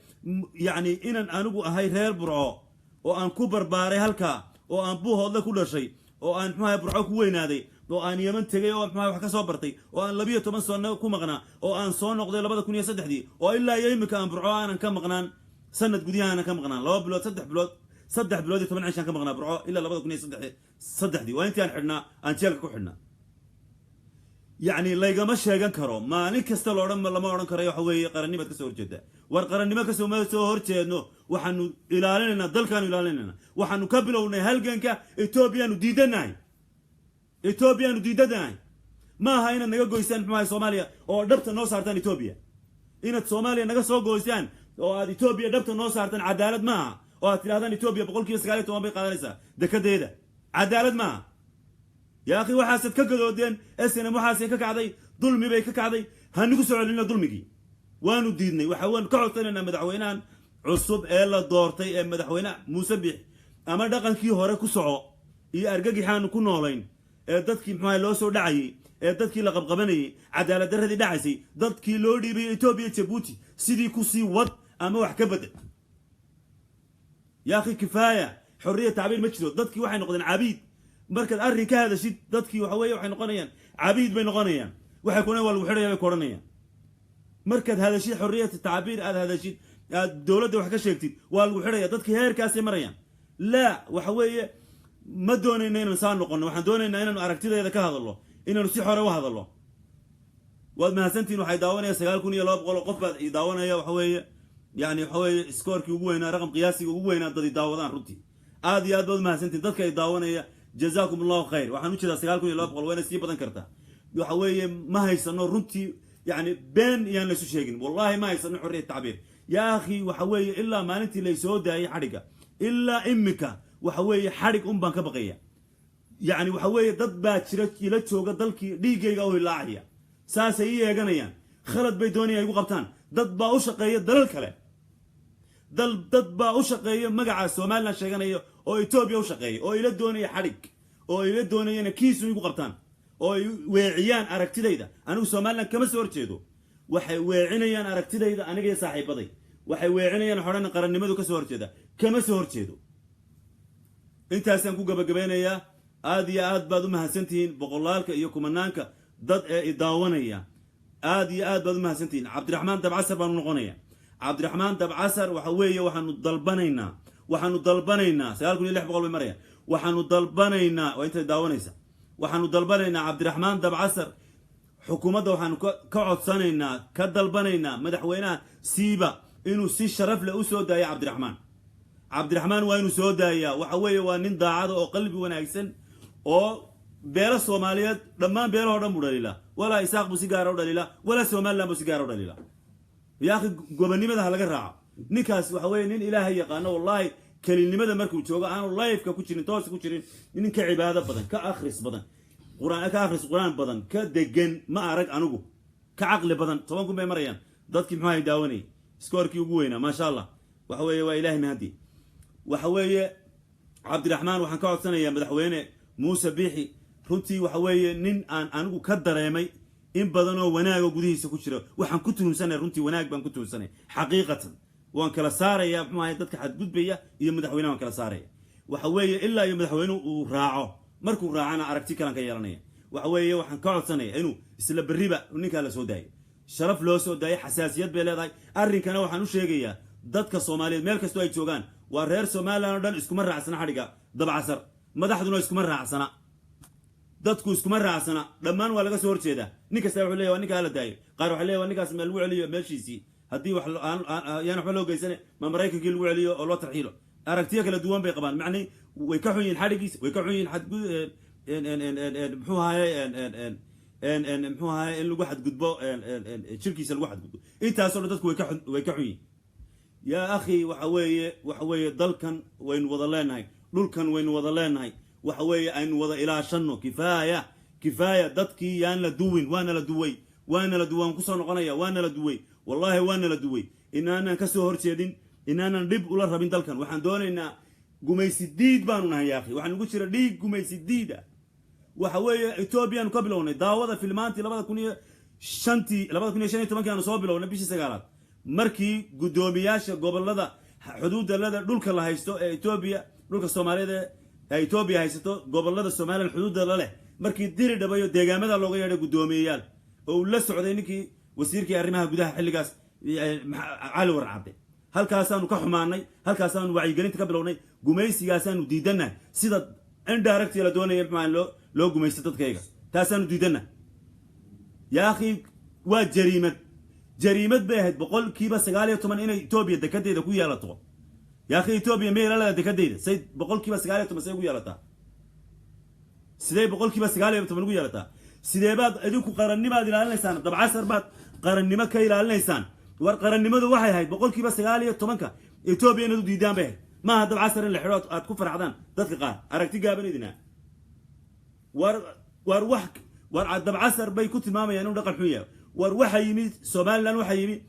يعني إن أنا أقول هاي غير برعو وأن كبر باري هالكا وأن بوه هذا كل شيء وأن ما برعو كوين هذه وأن يمن تجي وأن ما وحكا صبرتي وأن لبيه تمن صون كم مغنى وأن صون نقضي لبده كوني صدح دي وإلا يمك أن برعو أنا كم مغنى سنة قديها أنا كم مغنى لو بلود صدح بلود 8 عشان كم مغنى برعو إلا لبده كوني صدح دي وأنت حنا أنت يالك حنا يعني لا يقمش هيجان كرو ما نكست الأورام ولا ما أورام كريو حوي قرني ما تكسر جدا والقرني ما كسر ما تسهر إنه وحنو إلى لنا ضل كانوا إلى لنا وحنو قبلوا نهالجنك إثيوبيا وديدناي ما هاينا نجا جويسان مع سوماليا أو دبت الناس عارتان إثيوبيا إن سوماليا نجا سو جويسان أو إثيوبيا دبت الناس عارتان عدالة ما أو تلاذان إثيوبيا بقول كيس قالت توما بقالسة ده عدالة ما يا أخي وحاسد كقدودين السنة محاسد كقعدي ظلمي بي كقعدي هنقص علينا ظلمي وانو ديدني وحوان كعطينا مدحوينان عصب إلا دورتي مدحوينا مسبح أما دقن كي هورا كسعو إي أرقاقي حانو كنولين دادكي محاي لو سو دعي دادكي لقبقباني عدالة درهدي دعسي دادكي لو دي بي إتوبيا تبوتي سيدي كسي ود أما وحكا بدل يا أخي كفاية حرية تعبير مجلو دادكي وحي نقدن عبيد مركز أري كهذا شيء دتكي وحويه وحين قنيان عبيد بين قنيان وحيكونوا والوحرية بكورنيان مركز هذا شيء حرية التعبير هذا شيء الدولة وحكا شيكتي والوحرية دتكي هير كاسي مريان لا وحوي ما دونينا إنه نسان نقولنا وحن دونينا إنه أركتيدا إذا كهذا الله إنه نسيح وهذا الله وما سنتين وحيداونا يا سجال كوني الله بقول قفة يداونا يا وحوي يعني حوي سكور كي وين رقم قياسي وين ضد يداونا رتي هذه هذا ما سنتين ضد يداونا يا جزاكم الله خير وحنو كذا سجال كوني الله بقول وين سيب بدن كرتا وحوي ما هي سنو رتي يعني بين يعني لسه شيء والله ما يصير حرية التعبير يا أخي وحوي إلا ما أنت اللي يسود أي حركة إلا إمك وحوي حرك بانك بقية يعني وحوي ضد باتشرت يلتشوق ضلك ديجي أو اللاعية ساسية جنيا خلط بيدونيا يبغى قبطان ضد باوشقية دل كله ضد باوشقية مقع سومالنا شجنيا أو إثيوبيا وشقية أو إلى الدنيا حرك أو إلى الدنيا نكيس يبغى قبطان أو وعيان أركتيدا أنا سومالنا كم سورت جدو وحي وعينيان أركتيدا أنا جاي صاحب بدي وحي وعينيان حرنا قرن مدو كسورت جدا كم سورت جدو أنت هسه نكون جبنا يا آدي آد بعد ما هسنتين بقولالك يكون منانك ضد إداونية آدي آد بعد ما هسنتين عبد الرحمن تبع عسر بنغنية عبد الرحمن تبع عسر وحويه وحنو ضلبنينا سألكم اللي بقول بمريا وحنو ضلبنينا وأنت داونيسا وحنو ضلبنينا عبد الرحمن تبع عسر حكومته وحنو كعد سنينا كضلبنينا مدحوينا سيبا إنه سي شرف لأسود يا عبد الرحمن وينو سودايا وحويه وانين داعاد او قلبي وناغسن او بيرا سوماليات دمان بيرا ودن بدليلا ولا اساق بسيغارو دليلا ولا سوماليا بسيغارو دليلا يا اخي غوبنيمدا ها laga raaco ninkaas waxa weeye nin ilaahay yaqaano wallahi kalinimada markuu joogo aan live ka ku jirin toos ku jirin ninka cibaado badan ka akhris badan quraan badan ka degan ma arag anigu ka aqli badan toban ku meemarayaan dadkii maxay daawanay scoorkii ugu weynaa ma sha Allah waxa weeye waa ilaahay mahdi وحويه عبد الرحمن وحن كعد سنة يا مدحوينه موسى بيحي runtii waxa weeye nin aan anigu ka dareemay in badan oo wanaag oo gudihiisa ku jira waxaan ku tuunsanay runtii wanaag baan ku tuunsanay xaqiiqatan waan kala saaraya maxay dadka xad gudbaya iyo madaxweynaha waan kala saaraya waxa weeye ilaa iyo madaxweynuhu uu raaco markuu raacana aragti kale ka yeelanaya waxa weeye waxaan ka codsanaya inuu isla bariba ninka la soo daayo sharaf loo soo daayo xasaasiyad bay leedahay arrinkana waxaan u sheegayaa dadka Soomaaliyeed meel kasto ay joogaan waa reer Soomaaliland oo dhan isku ma raacsana xariga dabcasar madaxduna isku ma raacsana dadku isku ma raacsana dhamaan waa laga soo horjeeda nin kasta wuxuu leeyahay ninka la daayo qaar waxa leeyahay ninkaas meel lagu celiyo meeshiisi hadii wax yaan wax loo geysane ma Mareykankii lagu celiyo oo loo tarxiilo aragtiyo kala duwan bay qabaan macni way ka xun yihiin xarigiis way ka xun yihiin xad muxuu haye in lagu xad gudbo shirkiisa lagu xad gudbo intaas oo dadku way ka xun yihiin يا أخي وحوي ضلكن وين وضلناي دولكن وين وضلناي وحوي أن وضع إلى شنو كفاية دتكي يان لدوين وانا لدوين كسر قنايا وانا لدوي والله وانا لدوي إن أنا كسر هرتيدين إن أنا نرب ولا ربين ضلكن وحن دون إن جميس الديد بانونا يا أخي وحن نقول شر ديك جميس الديدة وحوي إثيوبيا قبلونا داوضة في المانتي لبعض كونية شنتي تمام كانوا صوبلونا بيش سجارات markii gudoomiyaasha gobolada xuduudda lada dhulka la haysto ee Ethiopia dhulka Soomaaliyeed ee Ethiopia haysto gobolada Soomaaliyeed xuduudda la leh markii diri dhabayo deegaamada looga yeedhay gudoomiyaal oo la socday ninkii wasiirkii arrimaha gudaha xilligaas cali warcade halkaasaanu ka xumaanay halkaasaanu wacyigelinta ka bilownay gumaysigaasaanu diidanaa sida indirect la doonayay maxaan loo gumaysto dadkayga taasaanu diidanaa yaa akhi waa جريمة بهد بقول كيبا سجالي وتمن إن إثيوبيا دكتة ده كوي على طول يا أخي إثيوبيا ميل على دكتة ده سيد بقول كيبا سجالي وتمن سيد كوي على تا سيد بقول كيبا سجالي وتمن كوي على تا سيد بعد أدوك قرني ما دي على الإنسان طبعا عشر بعد قرني ما كيل على الإنسان وقرني ما ده واحد هاي بقول كيبا سجالي وتمن كا إثيوبيا ندو ديدان به ما هذا عشر اللي حرات أتكفر عدان تذكر أركتي جابني دينا وروحك ورعد عشر بيكوت ماما يعني ودق الحوية وروحيمي سومالان وحيمي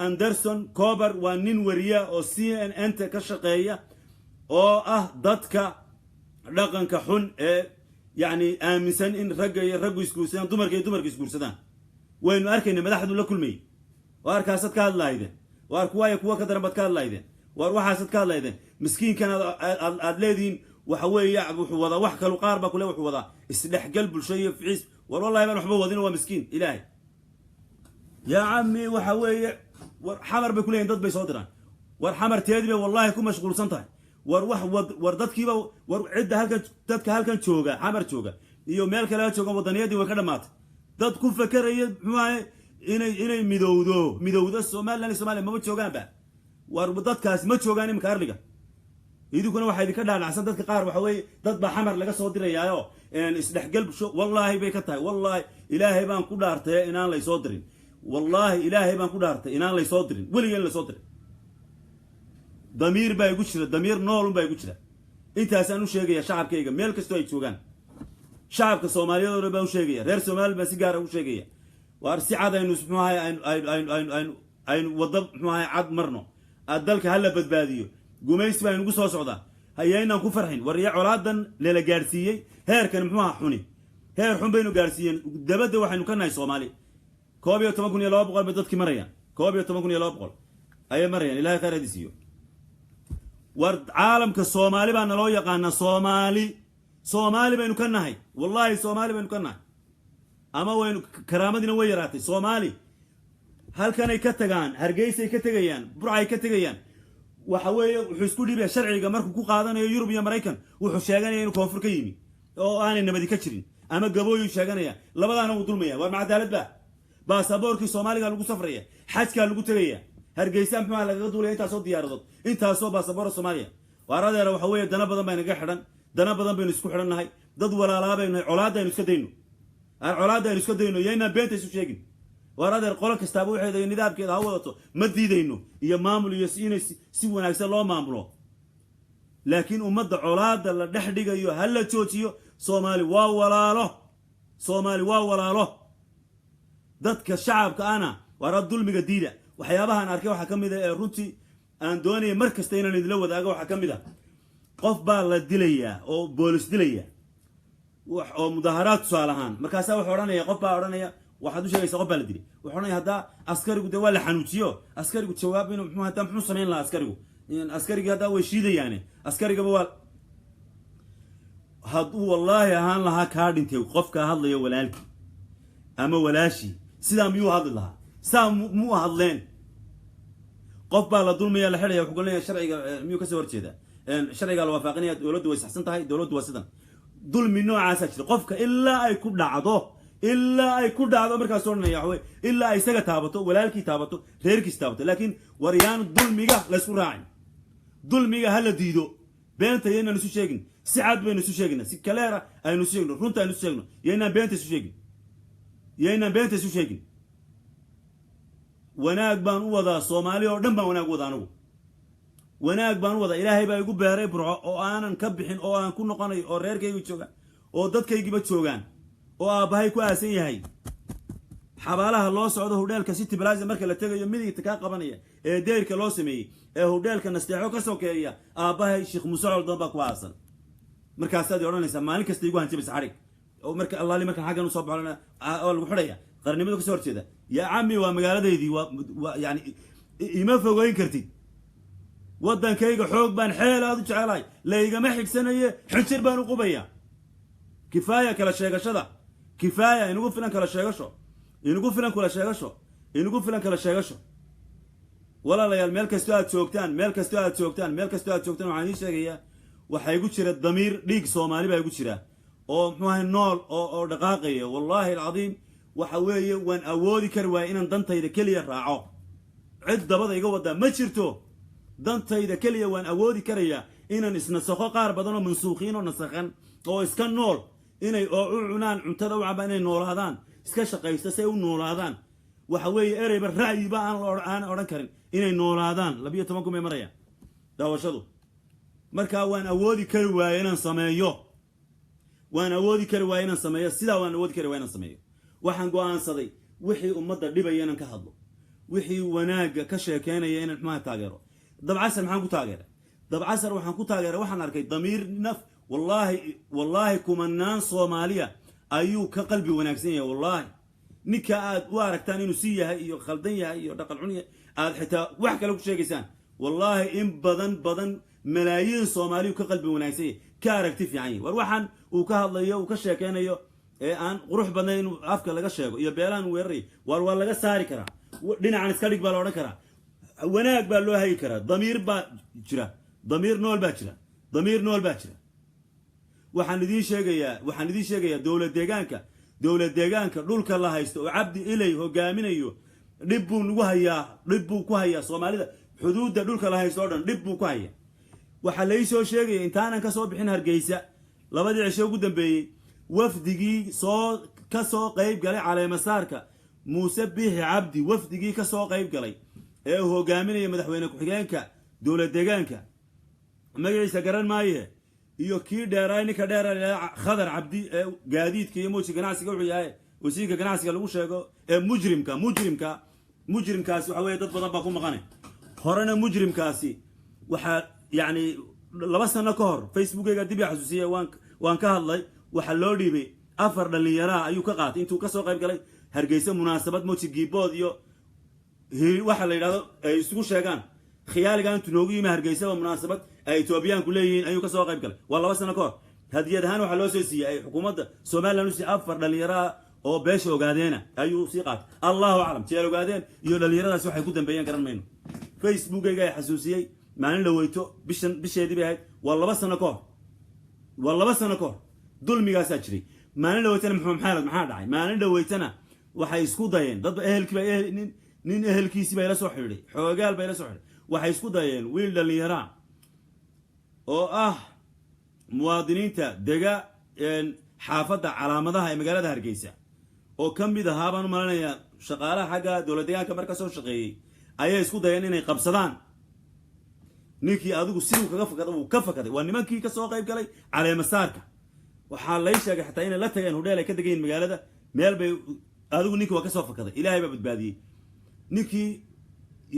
أندرسون كوبر ونين وريا أو CNN كشقية أو دتك رقم كحن يعني آمسن إن رجع يسكوسان دمر يسكوسان وين أركين ملاحظ ولا كل مي وأركاسات كان لايدن وأركوايا كوا كدربت كان لايدن وأروحاسات كان لايدن مسكين كان الذين وحوي وحوضا وحكى القاربة كله وحوضا استلح قلب الشيء في عيس والله ما نحبه وذين هو مسكين إلهي يا عمي وحوي حمر بكلين ضد بيصدران حمر تيدي والله كم مشغول سنتها وردت كيبا ورعد هالك دتك هالك شوجا حمر شوجا يوم مالك لا شوجا وطنية دي وكذا مات دت كل فكر معي إني ميدودو السومال لأن السومال ما بتشوجان بقى وردت كاس ما تشوجاني مكارلقة يدو كنا واحد كذا على عسل دتك قار وحوي ضد بحمر لقى صوت ريايو إن إصلح قلب شو والله بيكتها والله إلهي بان كدارته إن الله يصدرين والله إلهي بان كدارته إن الله يصدرين ولي اللي صدرين ضمير بايقوشرة ضمير نول بايقوشرة أنت أسألو شيء يا شعب كيجا ملك استوي تشوجان شعب كصومالي ولا بوشيجية غير صومال بس يجار وشيجية وارسي عاد إنه اسمها أين وضب اسمها عاد مرنو أدلك هلا بدباديو قوميس بين قصة صعدة هيا نكون فرحين وريع عرادا للا جارسية هير كان محوها حوني هير حون بينو جارسيين دبده وحين كنا صومالي كوبي تمكن يلا بقول بدتك مريان كوبي تمكن يلا بقول أي مريان إلهي خير هديسيو ورد عالم كصومالي بأن لو يقانا صومالي بينو كنا هاي والله صومالي بينو كنا أما وين كرامتنا ويراتي صومالي هل كان يكتجان هرجيس يكتجيان برعي يكتجيان وحوي وحسكولي بيا شرعي مركو كو قادنا يوروب يا مريكان وحو شيغانيا انو كونفur ka yimi oo aanay nabadi ka jirin ama gabooyo sheeganaya labadaana uu dulmaya war macdaalad ba saboorkii Soomaaliga lagu safraya xajka lagu tagaya hargeysa maxaa laga duulay inta soo diyaaradood inta soo baasaboor Soomaaliya waradeera waxa weeye dana badan bayna ga xidhan dana badan bayna isku xidhannahay dad walaalaabayna colaadayna iska deyno aan colaadayna iska deyno yeena beenta isu sheegin waradeer qolo kastaaba waxay leeyihiin nidaamkeeda ha wadato ma diidayno iyo maamul iyo si wanaagsan loo maamulo laakiin ummadda colaada la dhaxdhigayo hal la joojiyo Soomaali waa walaalo dadka shacabka ana warad dulmiga diida waxyaabahan arkay waxa kamid ah runtii aan doonay markasta inaan idin la wadaago waxa kamid ah qof baa la dilaya oo boolis dilaya wax oo mudaharaad saalahan markaas waxa oranaya qof baa oranaya waxaad u sheegaysaa qof baa la dilay wuxuuna hadaa askarigu de waa la xanuujiyo askarigu jawaab inuu muxuu sameyn la askariga hadaa way shiidayaan askariga waa haduu wallahi ahaan laha ka dhintay qofka hadlayo walaalkii ama walaashi sida miyuu hadli lahaa saa muu hadleen qof baa la dulmaya la xiriyo wuxuu leeyahay sharciga miyuu ka soo horjeeda sharciga la waafaqinaya dawladdu way saxsan tahay dawladdu waa sidan dulmi noocaas jira qofka ilaa ay ku dhacdo markaas oo dhanaya way ilaa ay isaga taabato walaalkii taabato reerkiis taabato laakiin wariyaan dulmiga la isku raacin dulmiga hala diido beenta yeena isu sheegin si cad baynu isu sheegina si kaleera aynu isu sheegno runta aynu isu sheegno yeena beenta isu sheegin wanaag baan u wadaa Soomaali oo dhan baan wanaag wada anagu wanaag baan u wadaa Ilaahay baa igu beeray burco oo aanan ka bixin oo aan ku noqonay oo reerkaygu joogan oo dadkaygiba joogan oo aabahay ku aasan yahay xabaalaha loo socdo hoteelka City Plaza marka la tagayo midigta ka qabanaya ee deerka loo sameeyay ee hoteelka nasteexo ka soo keeriya aabahay Sheekh Muuse Aldan baa ku aasan markaas aad oranaysaa maalin kasta igu hanjabis xarig oo marka Allah marka xagan u soo baxlana oo lagu xidhaya qarnimada ka soo horjeeda ya ammi waa magaaladeedii waa yani ima fogeyn kartid wadankayga xoog baan xeel aad u jecelahay leeyga ma xigsanaye xinjir baan u qubaya kifaaya kala sheegashada kifaaya inagu filan kala sheegasho walaalayaal meel kasta aad joogtaan waxaan idin sheegayaa waxa igu jira damiir dhiig Soomaali baa igu jira oo muxuu nool oo dhaqaaqaya wallahi alcadiim waxa weeye waan awoodi kar waa inaan dantayda kaliya raaco cid dabada iga wada ma jirto dantayda kaliya waan awoodi karaya inaan isnasaxo qaar badan oo mansuuqiin oo nasakhan oo iska nool inay oo cunaan cuntada u cabaan inay noolaadaan iska shaqaysta say u noolaadaan waxa weeye ereyba ra'yiba aan oran karin inay noolaadaan 12 ku maraya daawashadu marka waan awoodi kari waayay inaan sameeyo sida waan awoodi kari waayay inaan sameeyo waxaan go'aansaday wixii ummadda dhibaya inaan ka hadlo wixii wanaaga ka sheekeynaya inaan ma taageero dabcasar maxaan ku taageeray dabcasar waxaan ku taageeray waxaan arkay damiir naf wallahi kumanaan Soomaaliya ayuu ka qalbi wanaagsan yahay wallahi ninka aad u aragtaan inuu si yahay iyo khaldan yahay iyo dhaqan xun yahay aad xitaa wax kale ku sheegaysaan wallahi in badan malaayiin Soomaaliya ka qalbi wanaagsan yahay ka aragti fiican yahay war waxaan uu ka hadlayo uu ka sheekeynayo ee aan qurux badnayn afka laga sheego iyo beelaan weeraray war laga saari karaa dhinacan iska dhig baa la oran karaa wanaag baa loo hagi karaa damiir baa jira damiir nool baa jira damiir nool baa jira waxaan idin sheegayaa dowlad deegaanka dhulka la haysto oo cabdi ilay hogaaminayo dhib buu ku hayaa Soomaalida xuduudda dhulka la haysto oo dhan dhib buu ku hayaa waxa la soo sheegay intaanan ka soo bixin Hargeysa labadii cisho ugu dambeeyay wafdigii ka soo qayb galay caleemasaarka Muuse Biixi Cabdi wafdigii ka soo qayb galay ee hogaaminaya madaxweyne ku-xigeenka dowlad deegaanka magaciisa garan maaye iyo kii dheeray ninka dheeray Khadar Cabdi ee gaadiidka iyo mooshi ganacsiga wuxuu yahay wasiirka ganacsiga lagu sheego ee mujrimkaasi waxa weeye dad badan baa ku maqanay horena mujrimkaasi waxa yani 2 sano ka hor facebookayga dib xasuusiyay waan ka hadlay waxa loo dhiibay 4 dhalinyaro ayuu ka qaatay intuu ka soo qayb galay Hargeysa munaasabad mooshi giibood iyo waxa la yiraahdo ay isugu sheegaan khiyaaliga intuu noogu yimi Hargeysa waa munaasabad ay Ethiopian ku leeyihiin ayuu ka soo qayb galay waa 2 sano ka hor hadiyad ahaan waxa loo soo siiyay xukuumadda Soomaaliland u siiyay 4 dhalinyaro oo beesha ogaadeena ayuu sii qaatay Allahu a'lam tiyay ogaadeen iyo dhalinyaradaas waxay ku dambeeyeen garan mayno facebookayga ay xasuusiyay maalin la weyto bisheedii bay ahayd waa 2 sano ka hor dulmigaas jiray maalin la weytana maxaa dhacay maalin la weytana waxay isku dayeen dad nin ehelkiisii bay la soo xidhay xoogaal bay la soo xidhay waxay isku dayeen wiil dhalinyaro oo muwaadiniinta dega xaafadda calaamadaha ee magaalada Hargeysa oo kamid ahaa baan u malanayaa shaqaalaha xagga dowlad deegaanka marka soo shaqeeyay ayay isku dayeen inay qabsadaan ninkii adigu sidoo ka fakaday waa nimankii ka soo qayb galay caleemasaarka waxa la sheegay xataa inay la tageen hodheel ay ka degeen magaalada meel bay adigu ninkii waa ka soo fakaday ilaahay baa badbaadiyay ninkii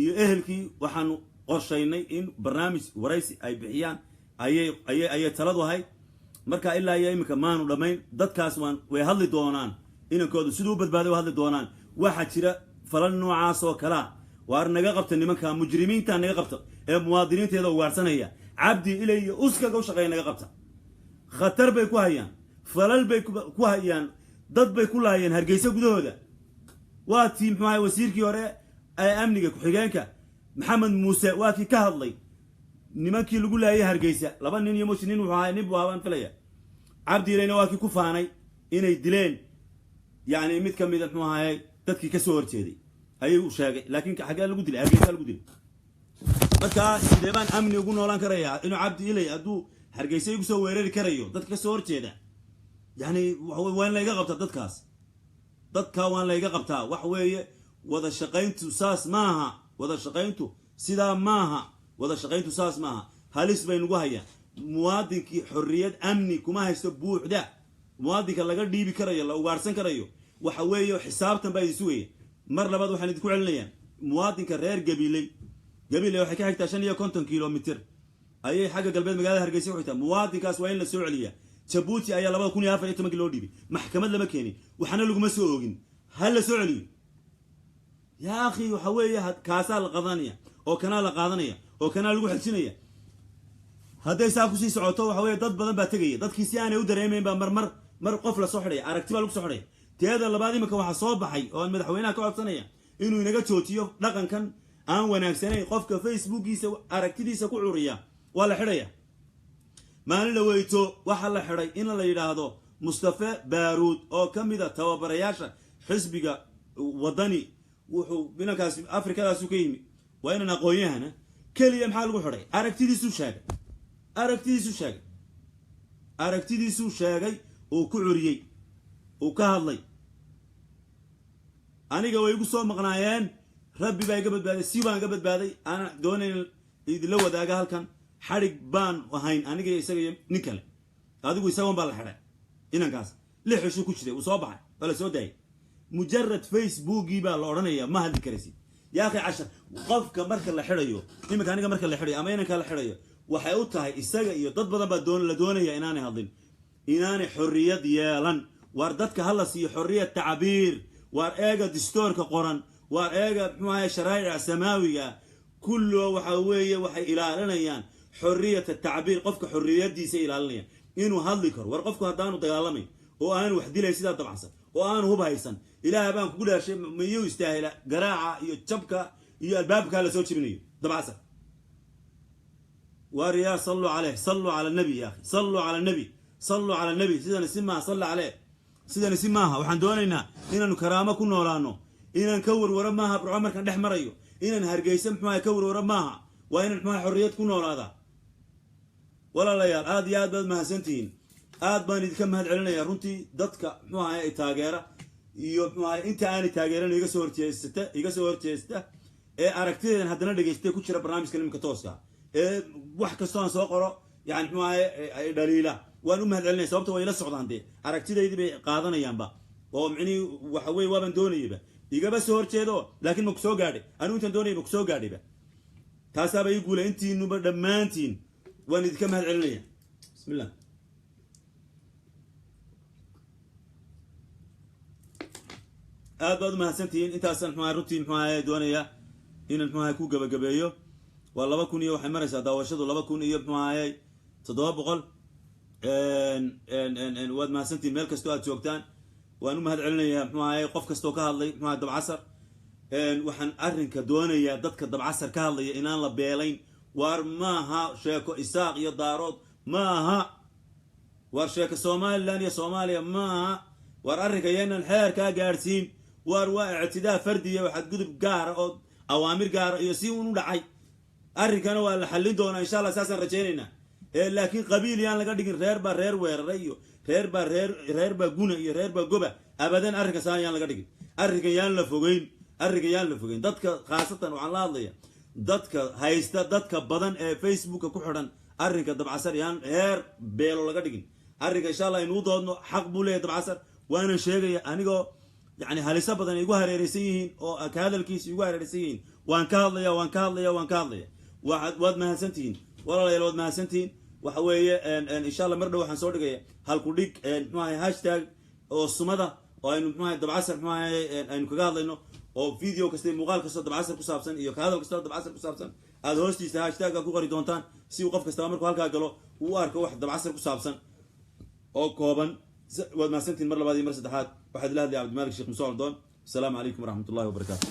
iyo ehelkii waxaan qorsheynay in barnaamij waraysi ay bixiyaan ayay taladu ahayd marka ilaa iyo imika maanu dhamayn dadkaas way hadli doonaan inankoodu sidoo badbaaday hadli doonaan waxa jira falan noocaas oo kala waar naga qabta nimanka mujrimiinta naga qabta ee muwaadiniinteeda ugaarsanaya cabdi ilay iyo uskaga u shaqeeya naga qabta khatar bay ku hayaan falal bay ku hayaan dad bay ku laayeen Hargeysa gudahooda waa tiim maxay wasiirkii hore ee amniga ku-xigeenka Maxamed Muuse waa kii ka hadlay nimankii lagu laayay Hargeysa 2 nin iyo mushnin wuxuu ahaa nin baan filaya cabdi ilayna waa kii ku faanay inay dileen yani mid kamid ah muxuu ahaa dadkii ka soo horjeeday ayuu sheegay laakiin xagee lagu dilay Hargeysa lagu dilay marka sideen amni ugu noolaan karaya inuu cabdi ilay aduu Hargeysa ugu soo weerari karayo dadka ka soo horjeeda yani waan la iga qabtaa dadka waan la iga qabtaa wax weeye wada shaqayntu saas maaha wada shaqayntu sida maaha wada shaqayntu saas maaha halis bay nagu hayaan muwaadinkii xorriyad amni kuma haysto buuxda muwaadinka laga dhiibi karayo la ugaarsan karayo waxa weeye xisaabtan baa isu weeye mar labaad waxaan idinku celinayaan muwaadinka reer Gabiley waxay ka xigtaa 550 kilomitir ayay xagga galbeed magaalada Hargeysa ku xigtaa muwaadinkaas waa in la soo celiyaa Djibouti ayaa 2014 loo dhiibay maxkamad lama keenin waxana lagu ma soo oogin hal la soo celiyo ya akhi waxa weeye kaasa la qadanaya oo kana la qaadanaya oo kana lagu xilsinaya haday saa ku sii socoto waxa weeye dad badan baa tagay dadkii si aanay u dareemeyn baa mar qof la soo xidhay aragti baa lagu soo xidhay teeda labaad imika waxa soo baxay oo madaxweynaha ka codsanaya inuu inaga joojiyo dhaqankan aan wanaagsanayn qofka facebookiisa aragtidiisa ku curiya waa la xidhaya maalin la weyto waxa la xidhay in la yiraahdo Mustafa Baruud oo kamid ah tababarayaasha xisbiga wadani wuxuu binakaas Afrikadaas ka yimi waa inaan aqoonyahana kaliya maxaa lagu xidhay aragtidiisu sheegay oo ku curiyay oo ka hadlay aniga way igu soo maqnaayeen rabbi baa iga badbaaday si baan iga badbaaday ana doonayn idila wadaaga halkan xarig baan ahayn aniga isaga nin kale adigu isagoon baa la xidhay inankaas lixishu ku jiray uu soo baxay wala soo daayay mujarrad facebookii baa la oranayaa ma hadli karaysid yaa akhi cashar qofka marka la xidhayo imika aniga marka la xidhayo ama inanka la xidhayo waxay u tahay isaga iyo dad badan baa la doonaya inaanay hadlin inaanay xorriyad yeelan war dadka hala siiyo xorriyad tacbiir war eega distoorka qoran war eega muxuu ahaa sharaa'ic samaawiga kullu waxa weeye waxay ilaalinayaan xorriyad tacbiir qofka xorriyadiisa ilaalinayaan inuu hadli karo war qofku hadaanu dagaalamay oo aan wax dilay sida dabacsan oo aan hub haysan ilaahay baan ku dhaashay miyuu istaahila garaaca iyo jabka iyo albaabka la soo jibinayo dabcasar واريا صلوا عليه صلوا على النبي يا أخي صلوا على النبي صلوا على النبي سيدنا نسمها صلى عليه سيدنا نسمها وحن دونينا إن كرامة كنا ولانو إن نكور ورماها بعمر كان دحمر أيو إن هرجيسم ما يكور ورماها وإن ما حرية كنا ولا هذا ولا لا يا هذا يا بعد ما سنتين هذا بني كم هالعلنا يا رنتي ضدك ما هي تاجرة ما أنت أنا تاجرة يجسور تيسته يجسور تيسته أركتين هذا نرجع كوتشر برنامج كلام كتوسكا wax kasto aan soo qoro yani ay dhaliila waan u mahadcelinay sababtoo way la socdaan de aragtideedii bay qaadanayaanba oo micni waxa weey waaban doonayba igaba soo horjeedo laakiin ma ku soo gaadhay anigu intaan doonayba ku soo gaadhayba taasaaba ii guulay intiinuba dhammaantiin waan idinka mahadcelinaya bismillah aad baad mahadsantihiin intaasan runtii doonaya inaan ku gabagabeeyo والله بكون يو حمر يسا داوشة والله بكون يو معاي تضرب بقول ان واد ما سنتي ميل كستو اتوقتان وانو مهد علنا يا معاي قف كستو كهالي مع دب عصر وحن ارن كدونيا ددك دب عصر كهالي انان لا بيلين وار ماها شيكو اساق يا دارود ماها وار شيكو سوماليا سوماليا ماها وار ارن كينا الحير كا غارسين وار اعتداء فردي وحد قدب قار او اوامر قار يسيون دحاي أركنا ولا حلين دونا إن شاء الله أساسا رجعنا لكن قبيل يعني لقد يقول رير بار رير وير ريو رير بار رير بجونا رير بجوبة أبدا أرك سان يعني لقد يقول أرك يعني لفوقين أرك يعني لفوقين ضدك خاصة وعلى الله ضدك هايستا ضدك بدن فيسبوك كحرن أرك دب عصر يعني هير بيلو لقد يقول أرك إن شاء الله إنه ضد حق بوله دب عصر وأنا شيء أنا جو يعني هالسا بدن يجوا هريرسيين أو كهذا الكيس يجوا هريرسيين وان كاضية وان كاضية وان كاضية واد ما سنتين والله يا الواد ما سنتين وحويه ان شاء الله مرده waxaan soo dhigay hal ku dhig hashtag oo sumada oo aynu dabcasar aynu kaga hadlayno oo video kasta muuqaal kasta dabcasar ku saabsan iyo ka hadal kasta dabcasar ku saabsan aad hoostiisa hashtag ku qori doontaan si uu qof kasta markuu halka galo uu arko wax dabcasar ku saabsan oo kooban waad ma santiin mar labaad iyo mar saddexaad waxaad la hadlay Cabdi Malik Sheekh Musa Aldoon. Assalaamu alaykum wa rahmatullahi wa barakatuh.